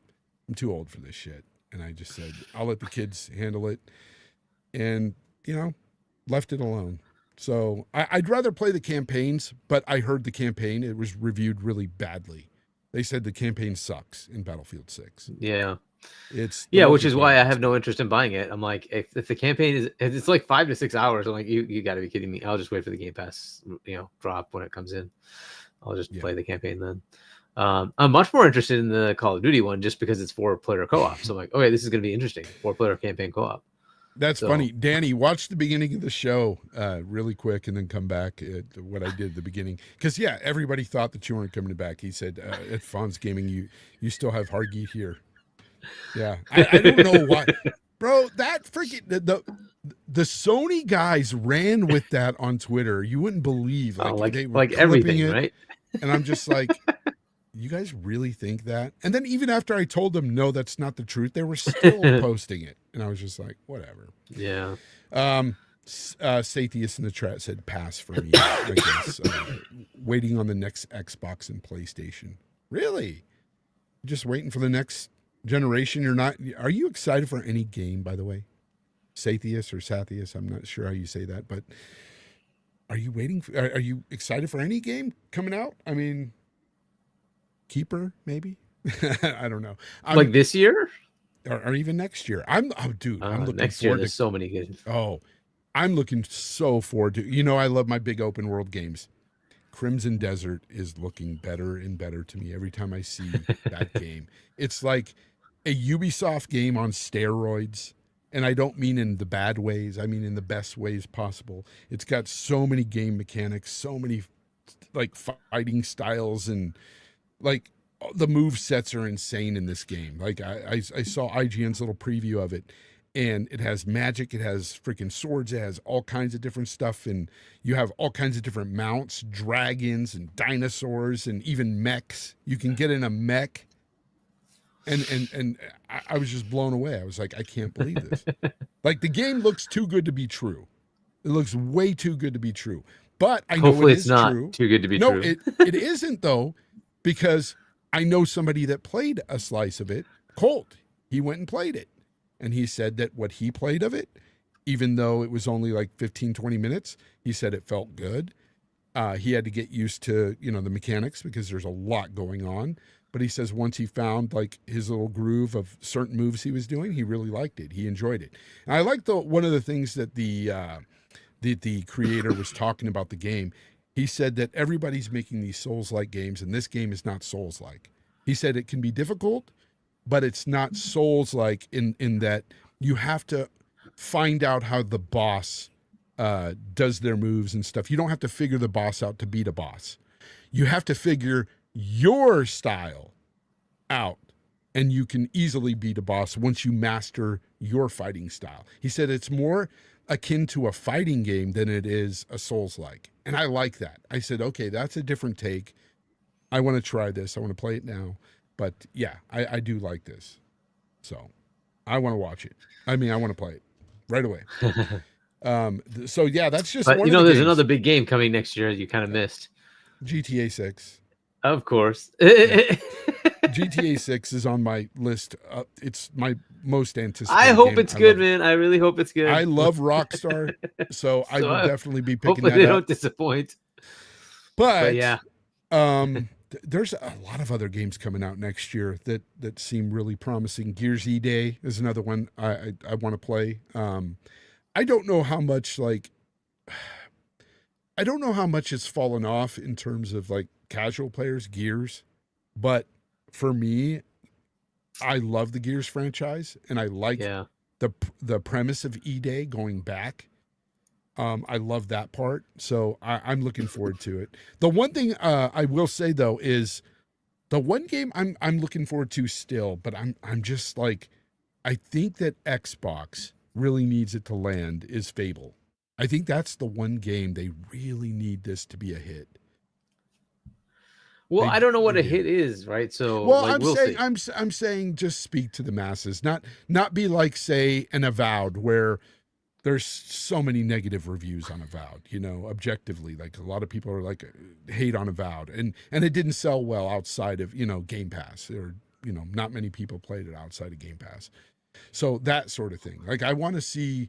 I'm too old for this shit. And I just said, I'll let the kids handle it. And, left it alone. So I'd rather play the campaigns, but I heard the campaign, it was reviewed really badly. They said the campaign sucks in Battlefield 6. Yeah. Which is why I have no interest in buying it. I'm like, if the campaign it's like 5 to 6 hours, I'm like, you got to be kidding me. I'll just wait for the Game Pass, drop when it comes in. I'll just play the campaign then. I'm much more interested in the Call of Duty one just because it's 4-player co-op. So I'm like, okay, this is going to be interesting. 4-player campaign co-op. That's funny. Danny, watch the beginning of the show really quick and then come back at what I did at the beginning. Because, everybody thought that you weren't coming back. He said, at Fonz Gaming, you still have Hargeet here. Yeah. I don't know why. Bro, that freaking... The Sony guys ran with that on Twitter. You wouldn't believe. They were like everything, it, right? And I'm just like... You guys really think that? And then even after I told them, no, that's not the truth, they were still posting it. And I was just like, whatever. Yeah. Sathius in the chat said pass for me, I guess. Waiting on the next Xbox and PlayStation. Really? Just waiting for the next generation? Are you excited for any game, by the way? Sathius or Sathius, I'm not sure how you say that, but are you excited for any game coming out? I mean... Keeper, maybe. I don't know. Like this year, or even next year. I'm looking next year. There's so many good. Oh, I'm looking so forward to. I love my big open world games. Crimson Desert is looking better and better to me every time I see that game. It's like a Ubisoft game on steroids, and I don't mean in the bad ways. I mean in the best ways possible. It's got so many game mechanics, so many like fighting styles and. Like the move sets are insane in this game. Like I saw IGN's little preview of it, and it has magic, it has freaking swords, it has all kinds of different stuff, and you have all kinds of different mounts, dragons and dinosaurs and even mechs. You can get in a mech. And I was just blown away. I was like, I can't believe this. Like, the game looks too good to be true. It looks way too good to be true. But I know Hopefully it's not true. too good to be true. No, it isn't, though, because I know somebody that played a slice of it, Colt. He went and played it. And he said that what he played of it, even though it was only like 15, 20 minutes, he said it felt good. He had to get used to, the mechanics because there's a lot going on. But he says once he found like his little groove of certain moves he was doing, he really liked it. He enjoyed it. And I like one of the things that the creator was talking about the game. He said that everybody's making these Souls-like games, and this game is not Souls-like. He said it can be difficult, but it's not Souls-like in that you have to find out how the boss does their moves and stuff. You don't have to figure the boss out to beat a boss. You have to figure your style out, and you can easily beat a boss once you master your fighting style. He said it's more akin to a fighting game than it is a Souls-like. And I like that. I said, okay, that's a different take. I want to try this. I want to play it now. But yeah, I do like this. So I want to watch it. I mean, I want to play it right away. So yeah, that's just but one there's games. another big game coming next year you kind of missed. GTA 6. Of course. GTA 6 is on my list. It's my most anticipated I hope game. it's good, man. I really hope it's good. I love Rockstar, so I will definitely be picking hopefully that they up. don't disappoint. But yeah. There's a lot of other games coming out next year that seem really promising. Gears E-Day is another one I want to play. I don't know how much it's fallen off in terms of like casual players, Gears, but for me, I love the Gears franchise, and I like the premise of E-Day going back. I love that part, so I'm looking forward to it. The one thing I will say though is the one game I'm looking forward to still, but I'm just like, I think that Xbox really needs it to land is Fable. I think that's the one game they really need this to be a hit. Well, I don't know what a hit is, right? So, well, like, I'm saying just speak to the masses, not be like, say, an Avowed, where there's so many negative reviews on Avowed. Objectively, like a lot of people are like hate on Avowed, and it didn't sell well outside of Game Pass, or not many people played it outside of Game Pass. So that sort of thing. Like, I want to see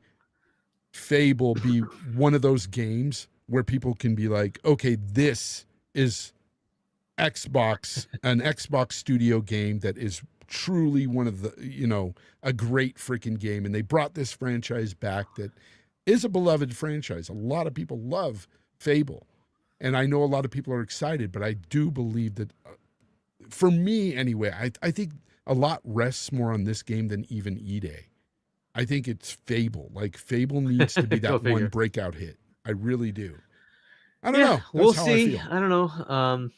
Fable be one of those games where people can be like, okay, this is an Xbox studio game that is truly one of the, a great freaking game. And they brought this franchise back that is a beloved franchise. A lot of people love Fable. And I know a lot of people are excited, but I do believe that, for me anyway, I think a lot rests more on this game than even E-Day. I think it's Fable. Like, Fable needs to be that one breakout hit. I really do. I don't know. That's we'll how see. I don't know.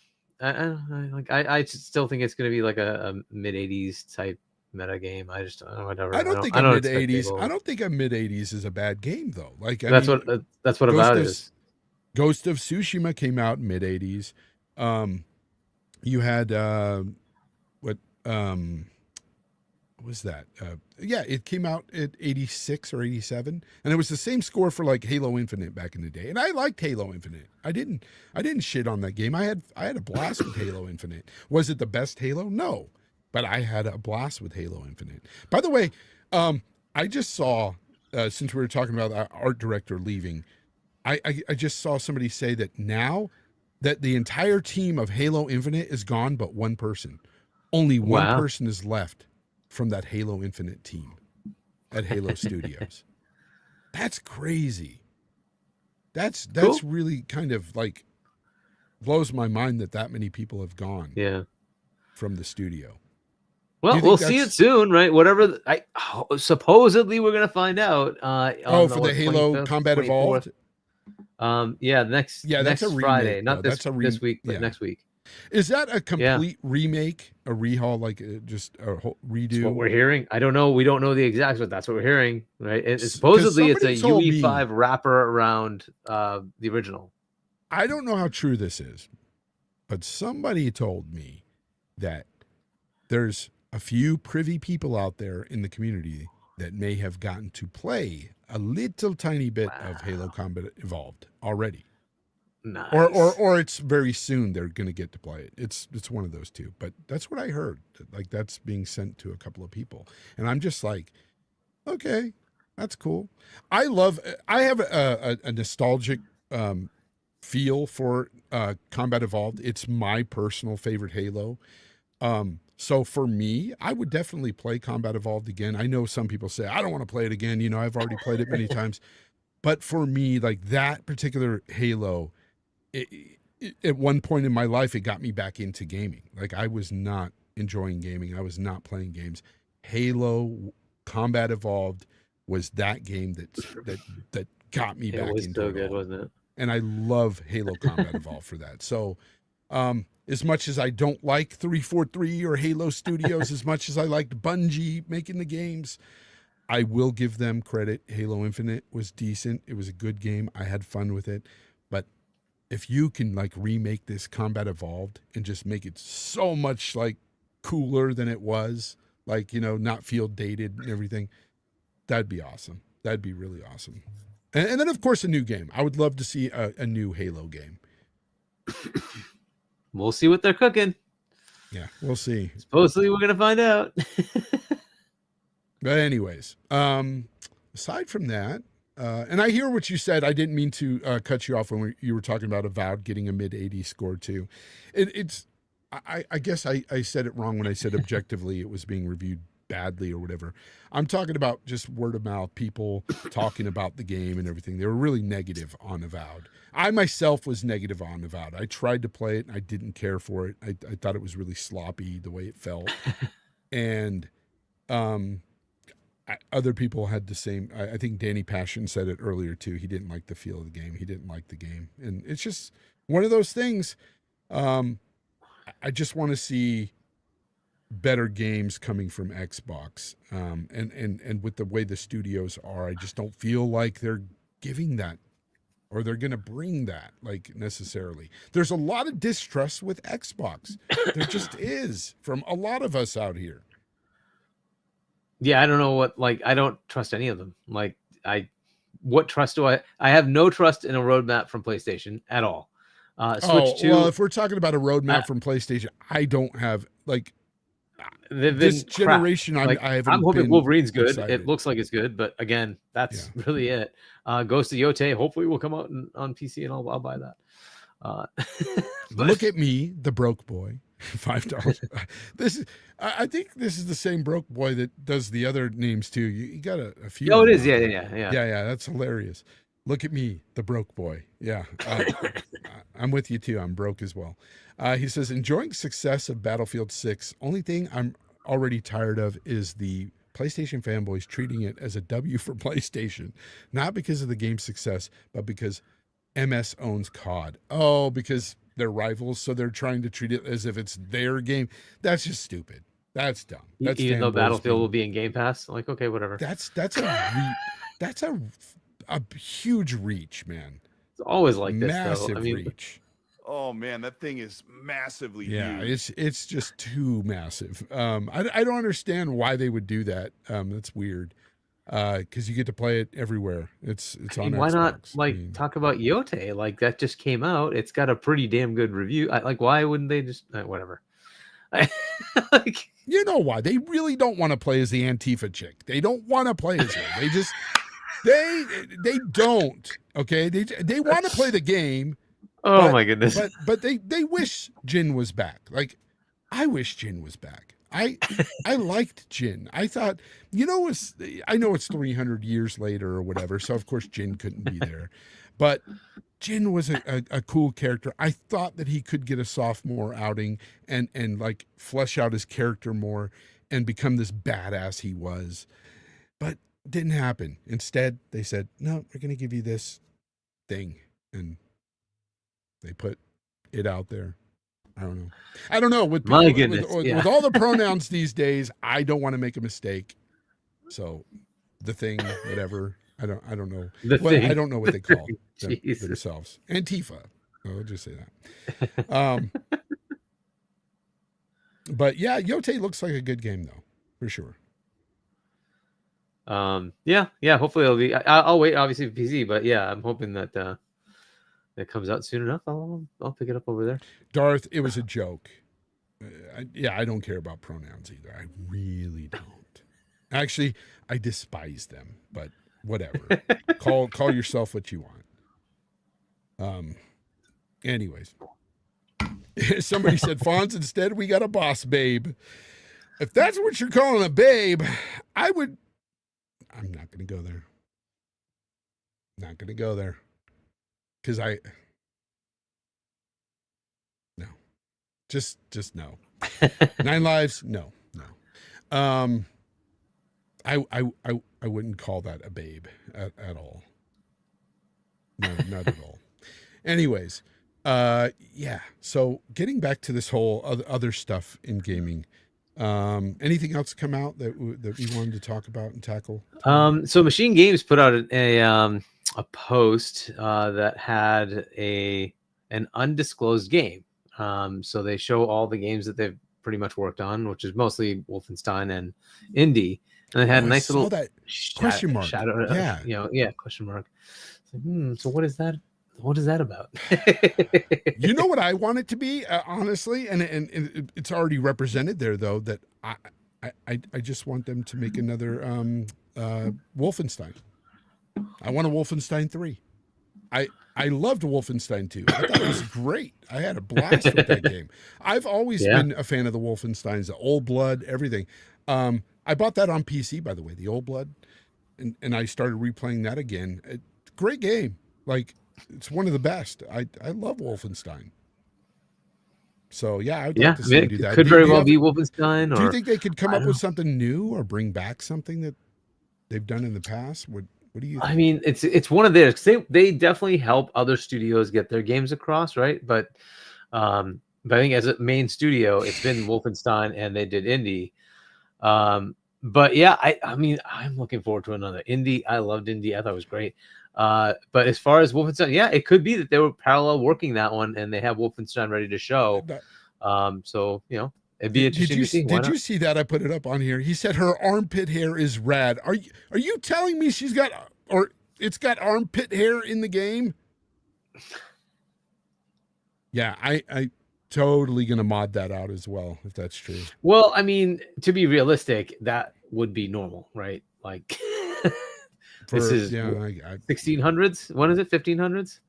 I still think it's going to be like a mid 80s type meta game. I don't think a mid 80s. I don't think a mid 80s is a bad game though. Like, that's what Avowed is. Ghost of Tsushima came out mid 80s. You had what was that? It came out at 86 or 87, and it was the same score for like Halo Infinite back in the day. And I liked Halo Infinite. I didn't shit on that game. I had a blast with Halo Infinite. Was it the best Halo? No, but I had a blast with Halo Infinite. By the way, I just saw, since we were talking about our art director leaving, I just saw somebody say that now that the entire team of Halo Infinite is gone, but one person, only one person is left from that Halo Infinite team at Halo Studios. That's crazy. That's cool. Really kind of like blows my mind that many people have gone from the studio. Well, we'll see it soon, right? Whatever. Supposedly we're going to find out. For the Halo Combat 24th. Evolved? Next Friday. Not this week, but next week. Is that a complete remake, a rehaul, like just a whole redo? That's what we're hearing. I don't know. We don't know the exacts, but that's what we're hearing, right? Supposedly It's a UE5 wrapper around the original. I don't know how true this is, but somebody told me that there's a few privy people out there in the community that may have gotten to play a little tiny bit of Halo Combat Evolved already. Nice. Or it's very soon they're going to get to play it. It's one of those two, but that's what I heard. Like that's being sent to a couple of people, and I'm just like, okay, that's cool. I have a nostalgic feel for Combat Evolved. It's my personal favorite Halo. So for me, I would definitely play Combat Evolved again. I know some people say I don't want to play it again. You know, I've already played it many times, but for me, like that particular Halo. At one point in my life, it got me back into gaming. Like I was not enjoying gaming. I was not playing games. Halo Combat Evolved was that game that got me back into it. It was so good, wasn't it? And I love Halo Combat Evolved for that. So as much as I don't like 343 or Halo Studios, as much as I liked Bungie making the games, I will give them credit. Halo Infinite was decent. It was a good game. I had fun with it. But if you can like remake this Combat Evolved and just make it so much like cooler than it was, like, you know, not feel dated and everything, that'd be awesome. That'd be really awesome. And then of course a new game. I would love to see a new Halo game. We'll see what they're cooking. Yeah, we'll see. Supposedly we're gonna find out. But anyways, aside from that, and I hear what you said. I didn't mean to cut you off when you were talking about Avowed getting a mid-80 score too. I guess I said it wrong when I said objectively it was being reviewed badly or whatever. I'm talking about just word of mouth, people talking about the game and everything. They were really negative on Avowed. I myself was negative on Avowed. I tried to play it and I didn't care for it. I thought it was really sloppy the way it felt. And other people had the same. I think Danny Passion said it earlier too. He didn't like the feel of the game. He didn't like the game. And it's just one of those things. I just want to see better games coming from Xbox. And with the way the studios are, I just don't feel like they're giving that or they're going to bring that like necessarily. There's a lot of distrust with Xbox. There just is from a lot of us out here. Yeah, I don't know what, like, I don't trust any of them. Like, what trust do I have no trust in a roadmap from PlayStation at all. Well, if we're talking about a roadmap from PlayStation, I don't have, like, this generation. I'm hoping Wolverine's good. Excited. It looks like it's good, but again, that's really it. Ghost of Yotei hopefully will come out on PC, and I'll buy that. Look at me, the broke boy. $5. I think this is the same broke boy that does the other names too. You got a few. Oh, it is. Yeah. That's hilarious. Look at me, the broke boy. Yeah, I'm with you too. I'm broke as well. He says, enjoying success of Battlefield 6. Only thing I'm already tired of is the PlayStation fanboys treating it as a W for PlayStation, not because of the game's success, but because MS owns COD. Oh, because they're rivals, so they're trying to treat it as if it's their game. That's just stupid. That's dumb. That's even though Battlefield will be in Game Pass, like, okay, whatever. That's a huge reach, man. It's always like this, massive though. I mean, reach. Oh man, that thing is massively huge. It's just too massive. I don't understand why they would do that. That's weird. Because you get to play it everywhere. It's on why Xbox. not talk about Yotei? Like, that just came out. It's got a pretty damn good review. Why wouldn't they just whatever? You know why? They really don't want to play as the Antifa chick. They don't want to play as her. They just they don't. Okay, they want to play the game. Oh my goodness! But they wish Jin was back. Like, I wish Jin was back. I liked Jin. I thought, I know it's 300 years later or whatever, so of course Jin couldn't be there. But Jin was a cool character. I thought that he could get a sophomore outing and like flesh out his character more and become this badass he was. But didn't happen. Instead, they said, no, we're going to give you this thing. And they put it out there. I don't know. With My with, goodness, with, yeah. with all the pronouns these days, I don't want to make a mistake. So the thing, whatever. I don't know. The Well, thing. I don't know what they call Jesus. themselves. Antifa. I'll just say that. But yeah, Yote looks like a good game though, for sure. Yeah. Hopefully it'll be. I'll wait, obviously, for PC, but yeah, I'm hoping that it comes out soon enough. I'll pick it up over there. Darth, it was a joke. I don't care about pronouns either. I really don't. Actually, I despise them, but whatever. call yourself what you want. Anyways. Somebody said, Fonz, instead we got a boss babe. If that's what you're calling a babe, I'm not going to go there. Not going to go there. Because no. Just no. 9 Lives, no. I wouldn't call that a babe at all. No, not at all. Anyways, so getting back to this whole other stuff in gaming, anything else come out that we wanted to talk about and tackle? So Machine Games put out a post that had an undisclosed game. So they show all the games that they've pretty much worked on, which is mostly Wolfenstein and Indie. And they had a nice little that question mark. Shadow, question mark. So what is that? What is that about? You know what I want it to be, honestly, and it's already represented there, though. That I just want them to make another Wolfenstein. I want a Wolfenstein 3. I loved Wolfenstein 2. I thought it was great. I had a blast with that game. I've always been a fan of the Wolfensteins, the Old Blood, everything. I bought that on PC, by the way, the Old Blood, and I started replaying that again. Great game. Like, it's one of the best. I love Wolfenstein. So yeah, I'd like to see them do that. Could very well be Wolfenstein. Do you think they could come up with something new or bring back something that they've done in the past? What do you think? I mean, it's one of theirs. They definitely help other studios get their games across, right? But I think as a main studio, it's been Wolfenstein, and they did Indie. But yeah, I mean, I'm looking forward to another Indie. I loved Indie. I thought it was great. But as far as Wolfenstein, yeah, it could be that they were parallel working that one, and they have Wolfenstein ready to show. So it'd be interesting to see. Did you see that? I put it up on here. He said her armpit hair is rad. Are you telling me it's got armpit hair in the game? Yeah, I totally gonna mod that out as well if that's true. Well, I mean, to be realistic, that would be normal, right? Like this is 1600s. When is it? 1500s?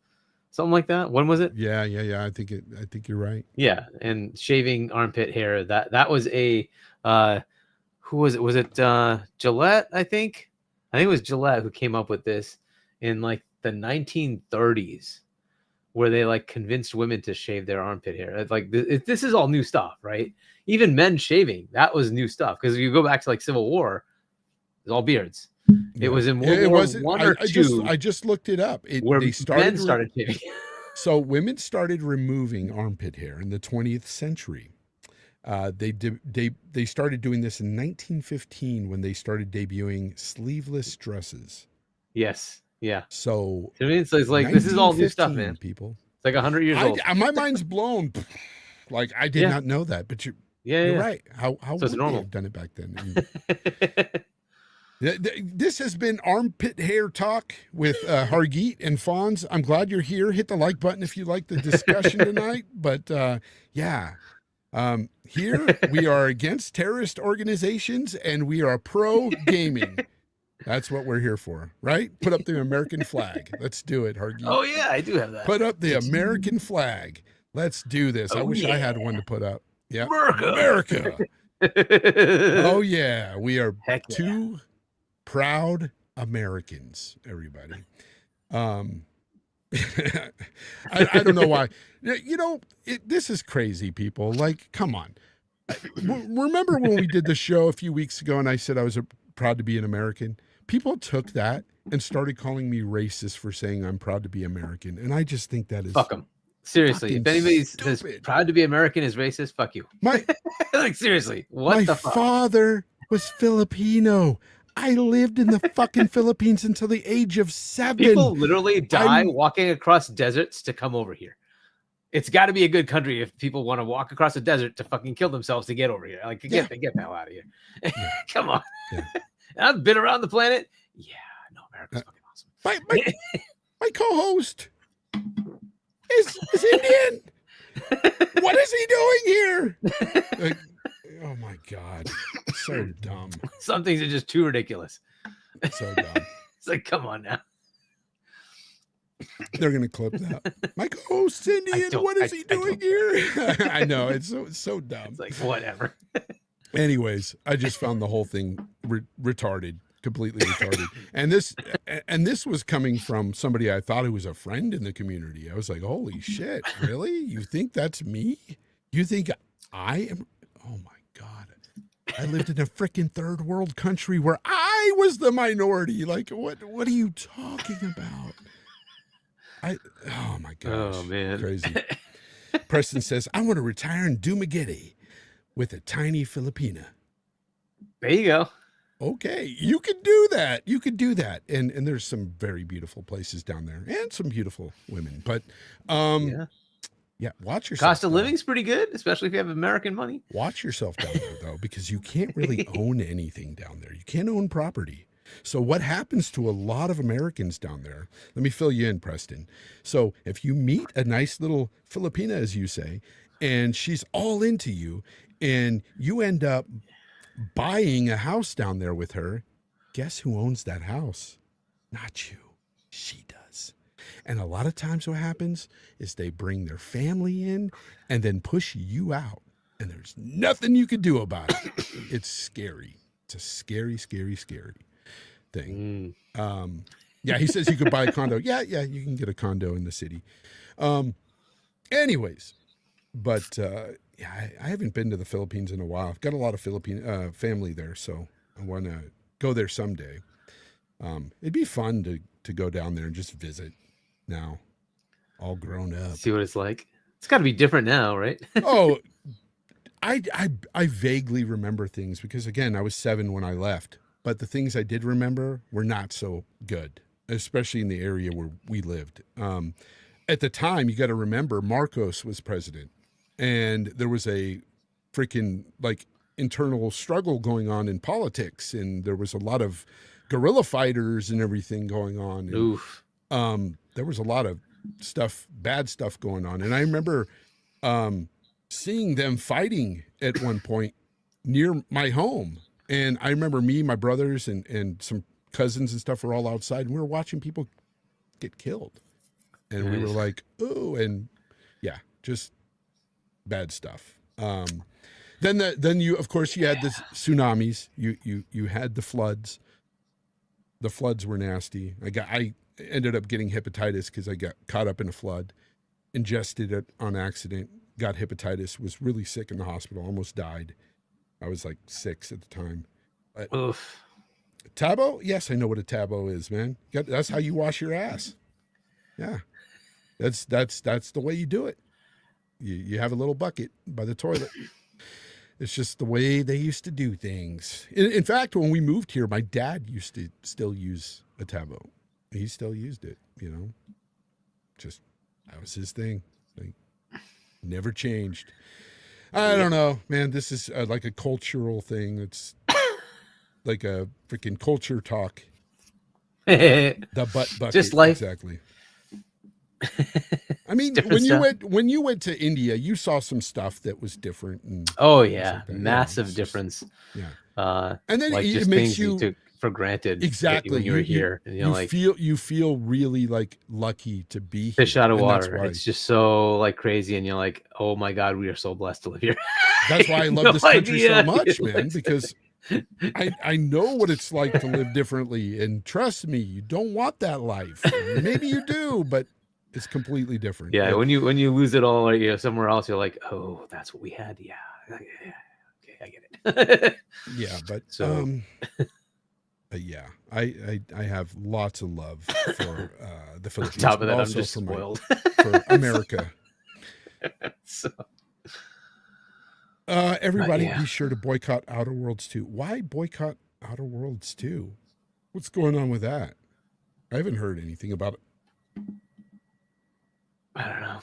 Something like that. When was it? Yeah. I think you're right. Yeah, and shaving armpit hair. That was a who was it? Was it Gillette? I think it was Gillette who came up with this in like the 1930s, where they like convinced women to shave their armpit hair. It's like this is all new stuff, right? Even men shaving, that was new stuff. Because if you go back to like Civil War, it's all beards. It was in World War I or II. I just looked it up. Men started shaving. So women started removing armpit hair in the 20th century. They started doing this in 1915 when they started debuting sleeveless dresses. Yes. Yeah. So to me, it's like this is all new stuff, man. People, it's like 100 years old. My mind's blown. Like I did not know that, but you're right. How would they have done it back then? This has been Armpit Hair Talk with Hargeet and Fonz. I'm glad you're here. Hit the like button if you like the discussion tonight. But here we are against terrorist organizations, and we are pro gaming. That's what we're here for, right? Put up the American flag. Let's do it, Hargeet. Oh yeah, I do have that. Put up the American flag. Let's do this. I wish I had one to put up. Yeah, America. Oh yeah, we are two proud Americans, everybody. I don't know why. This is crazy, people. Like, come on. Remember when we did the show a few weeks ago and I said I was proud to be an American? People took that and started calling me racist for saying I'm proud to be American. And I just think that is... Fuck them. Seriously, if Fucking anybody's stupid. proud to be American is racist, fuck you. My Like seriously, what my the fuck? father was Filipino. I lived in the fucking Philippines until the age of 7. People literally die I'm- walking across deserts to come over here. It's got to be a good country if people want to walk across a desert to fucking kill themselves to get over here. Like, get the hell out of here. Yeah. Come on. Yeah. I've been around the planet. Yeah, no, America's fucking awesome. My co-host is Indian. What is he doing here? Like, oh my God. So dumb. Some things are just too ridiculous. So dumb. It's like, come on now. They're gonna clip that. My co-host's Indian. What is he doing here? I know, it's so dumb. It's like, whatever. Anyways, I just found the whole thing retarded, completely retarded. And this was coming from somebody I thought who was a friend in the community. I was like, holy shit, really? You think that's me? You think I am? Oh my God. I lived in a freaking third world country where I was the minority. Like, what are you talking about? Oh my gosh. Oh man. Crazy. Preston says, I want to retire in Dumaguete with a tiny Filipina. There you go. Okay, you could do that. You could do that. And there's some very beautiful places down there and some beautiful women. But yeah, watch yourself. Cost of living's pretty good, especially if you have American money. Watch yourself down there though, because you can't really own anything down there. You can't own property. So what happens to a lot of Americans down there? Let me fill you in, Preston. So if you meet a nice little Filipina, as you say, and she's all into you, and you end up buying a house down there with her, guess who owns that house? Not you. She does. And a lot of times what happens is they bring their family in and then push you out. And there's nothing you can do about it. It's scary. It's a scary, scary, scary thing. Yeah, he says you could buy a condo. Yeah, you can get a condo in the city. Anyways, but yeah, I haven't been to the Philippines in a while. I've got a lot of Philippine family there, so I want to go there someday. It'd be fun to go down there and just visit now, all grown up. See what it's like. It's got to be different now, right? Oh, I vaguely remember things because, again, I was 7 when I left. But the things I did remember were not so good, especially in the area where we lived. At the time, you got to remember, Marcos was president. And there was a freaking, like, internal struggle going on in politics. And there was a lot of guerrilla fighters and everything going on. And, Oof. there was a lot of stuff, bad stuff going on. And I remember seeing them fighting at one point near my home. And I remember me, my brothers, and some cousins and stuff were all outside, and we were watching people get killed. And we were like, oh, and yeah, just bad stuff. Then you, of course, you had the tsunamis. You had the floods. The floods were nasty. I ended up getting hepatitis because I got caught up in a flood, ingested it on accident, got hepatitis, was really sick in the hospital, almost died. I was like 6 at the time. But Oof. Tabo? Yes, I know what a tabo is, man. That's how you wash your ass. Yeah. That's the way you do it. You have a little bucket by the toilet. It's just the way they used to do things. In fact, when we moved here, my dad used to still use a tabo. He still used it, you know. Just, that was his thing. Like, never changed. I don't know, man. This is like a cultural thing. It's like a freaking culture talk. The butt bucket. Just like exactly. I mean, Different when you went to India, you saw some stuff that was different. And oh yeah, like that. massive It's difference. Yeah. And then like it just makes things you took for granted. exactly when you were here, and you feel really like lucky to be here. Fish out of and water. It's just so like crazy, and you're like, oh my god, we are so blessed to live here. That's why I love No this country so idea. much, man, because I know what it's like to live differently. And trust me, you don't want that life. Maybe you do, but it's completely different. Yeah, But when you lose it all, like, somewhere else, you're like, oh, that's what we had. Yeah, okay, I get it. yeah, but So- yeah, I have lots of love for the On Philippines, top of but that, I'm also just for spoiled. for America. So, Everybody yeah. be sure to boycott Outer Worlds 2. Why boycott Outer Worlds 2? What's going on with that? I haven't heard anything about it. I don't know.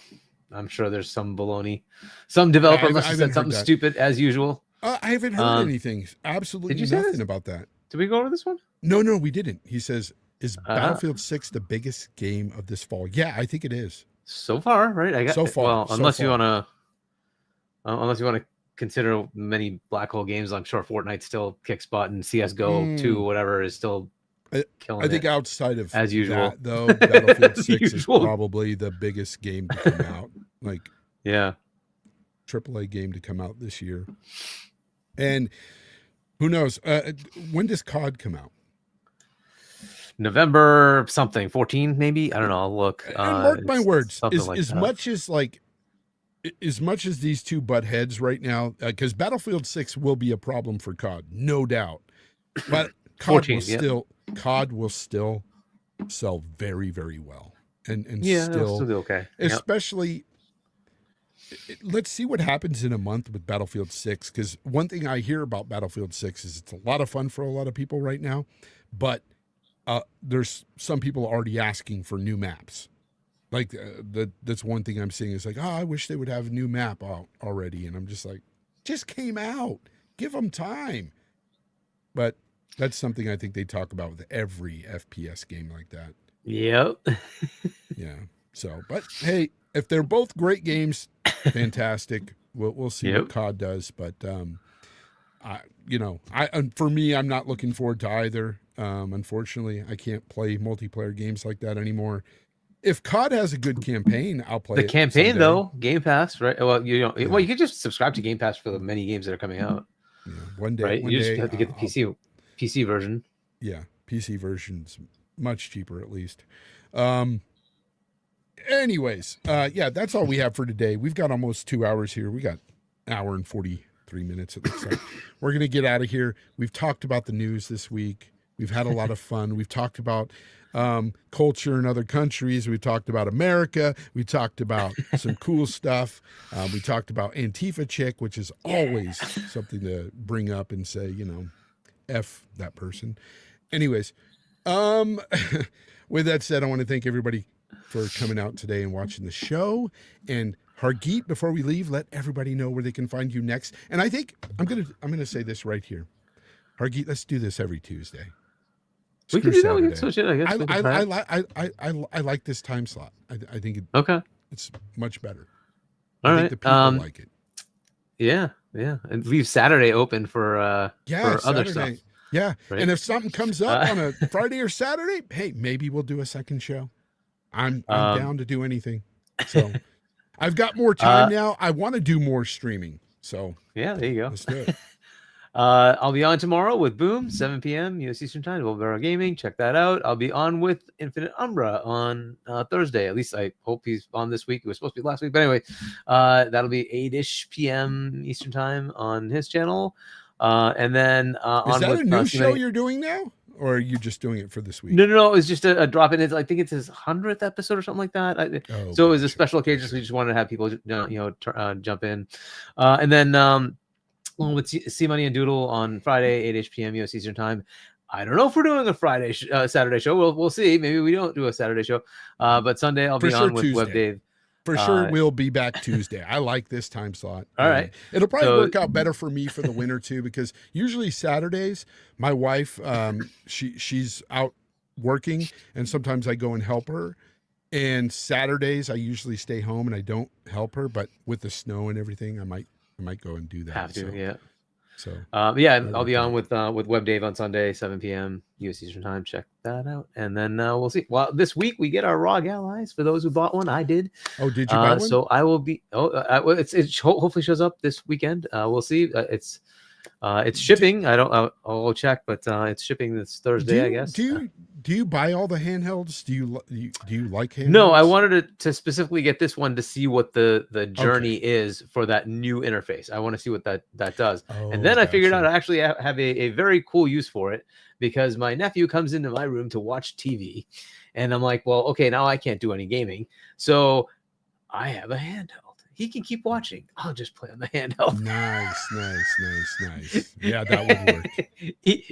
I'm sure there's some baloney. Some developer must have said something stupid as usual. I haven't heard anything. Absolutely did you say nothing about that. Did we go over this one? No, we didn't. He says, is Battlefield 6 the biggest game of this fall? Yeah, I think it is. So far, right? So far. Well, so unless far. you want to consider many black hole games, I'm sure Fortnite still kicks butt, and CS:GO 2, whatever, is still killing. I think outside of as usual, that, though, Battlefield 6 is probably the biggest game to come out. Like, yeah, AAA game to come out this year. And who knows? When does COD come out? November something, 14 maybe. I don't know. I'll look. And mark my words. As much as these two butt heads right now, because Battlefield 6 will be a problem for COD, no doubt. But COD will still sell very, very well, and still do okay. Especially, let's see what happens in a month with Battlefield 6. Because one thing I hear about Battlefield 6 is it's a lot of fun for a lot of people right now, but there's some people already asking for new maps. Like that's one thing I'm seeing is like, I wish they would have a new map out already. And I'm just like, just came out, give them time. But that's something I think they talk about with every FPS game like that. Yep. Yeah. So, but hey, if they're both great games, fantastic. We'll see what COD does. But for me, I'm not looking forward to either. Unfortunately, I can't play multiplayer games like that anymore. If COD has a good campaign, I'll play the campaign though. Game Pass, right? Well, you can just subscribe to Game Pass for the many games that are coming out. Yeah, one day, right? You just have to get the PC version. Yeah, PC version's much cheaper at least. Anyways, that's all we have for today. We've got almost 2 hours here. We got an hour and 43 minutes. It looks like we're gonna get out of here. We've talked about the news this week. We've had a lot of fun. We've talked about culture in other countries. We talked about America. We talked about some cool stuff. We talked about Antifa chick, which is always something to bring up and say, F that person. Anyways, with that said, I want to thank everybody for coming out today and watching the show. And Hargeet, before we leave, let everybody know where they can find you next. And I think I'm gonna say this right here. Hargeet, let's do this every Tuesday. We can do that. We can switch it, I guess. I like this time slot. I think it's much better. All right. The people like it. Yeah. And leave Saturday open for other stuff. Yeah. Right? And if something comes up on a Friday or Saturday, hey, maybe we'll do a second show. I'm down to do anything. So I've got more time now. I want to do more streaming. So yeah, there you go. Let's do it. I'll be on tomorrow with Boom, 7 p.m. US Eastern Time, Barrel Gaming. Check that out. I'll be on with Infinite Umbra on Thursday. At least I hope he's on this week. It was supposed to be last week. But anyway, that'll be 8-ish p.m. Eastern Time on his channel. And then is that a new show you're doing now? Or are you just doing it for this week? No. It's just a drop in. I think it's his 100th episode or something like that. So it was a special occasion. So we just wanted to have people, jump in. And then along with C Money and Doodle on Friday, 8 p.m. US Eastern Time. I don't know if we're doing a Saturday show. We'll see. Maybe we don't do a Saturday show. But Sunday I'll be on with Web Dave. For sure, we'll be back Tuesday. I like this time slot. All right. It'll probably work out better for me for the winter too, because usually Saturdays, my wife, she's out working, and sometimes I go and help her. And Saturdays, I usually stay home and I don't help her. But with the snow and everything, I might go and do that. Have to, yeah. So I'll be on with Web Dave on Sunday, 7 p.m. US Eastern Time. Check that out, and then we'll see. Well, this week we get our ROG Allies for those who bought one. I did. Oh, did you buy one? So I will be. It hopefully shows up this weekend. We'll see. It's shipping. I'll check, but it's shipping this Thursday, I guess. Do you buy all the handhelds? Do you like handhelds? No, I wanted to specifically get this one to see what the journey is for that new interface. I want to see what that does. And then I figured out I actually have a very cool use for it, because my nephew comes into my room to watch TV, and I'm like, well, okay, now I can't do any gaming, so I have a handheld. he can keep watching. I'll just play on the handheld. Nice. Yeah, that would work.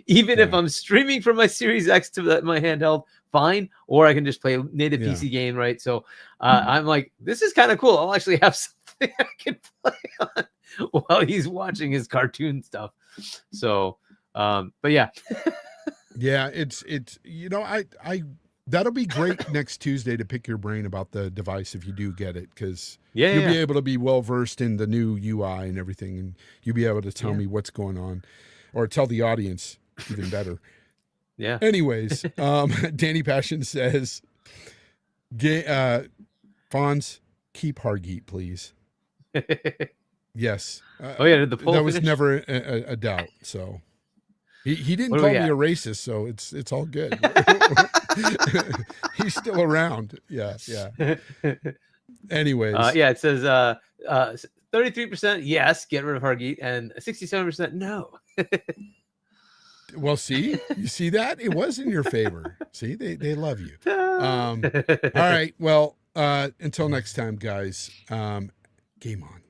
Even if I'm streaming from my Series X to my handheld, fine. Or I can just play a native Yeah. PC game, right? So I'm like, this is kind of cool. I'll actually have something I can play on while he's watching his cartoon stuff. So, but yeah. Yeah, it's I that'll be great next Tuesday to pick your brain about the device if you do get it, because you'll be able to be well versed in the new UI and everything, and you'll be able to tell me what's going on, or tell the audience even better. Yeah. Anyways, Danny Passion says, Fonz, keep Hargeet, please. Yes. Did the poll that was finish? never a doubt. So he didn't What do call we me got? a racist, so it's all good. He's still around. Yeah. Anyways. It says 33% yes, get rid of Hargeet, and 67% no. Well, see, you see that? It was in your favor. See, they love you. All right. Well, until next time, guys, game on.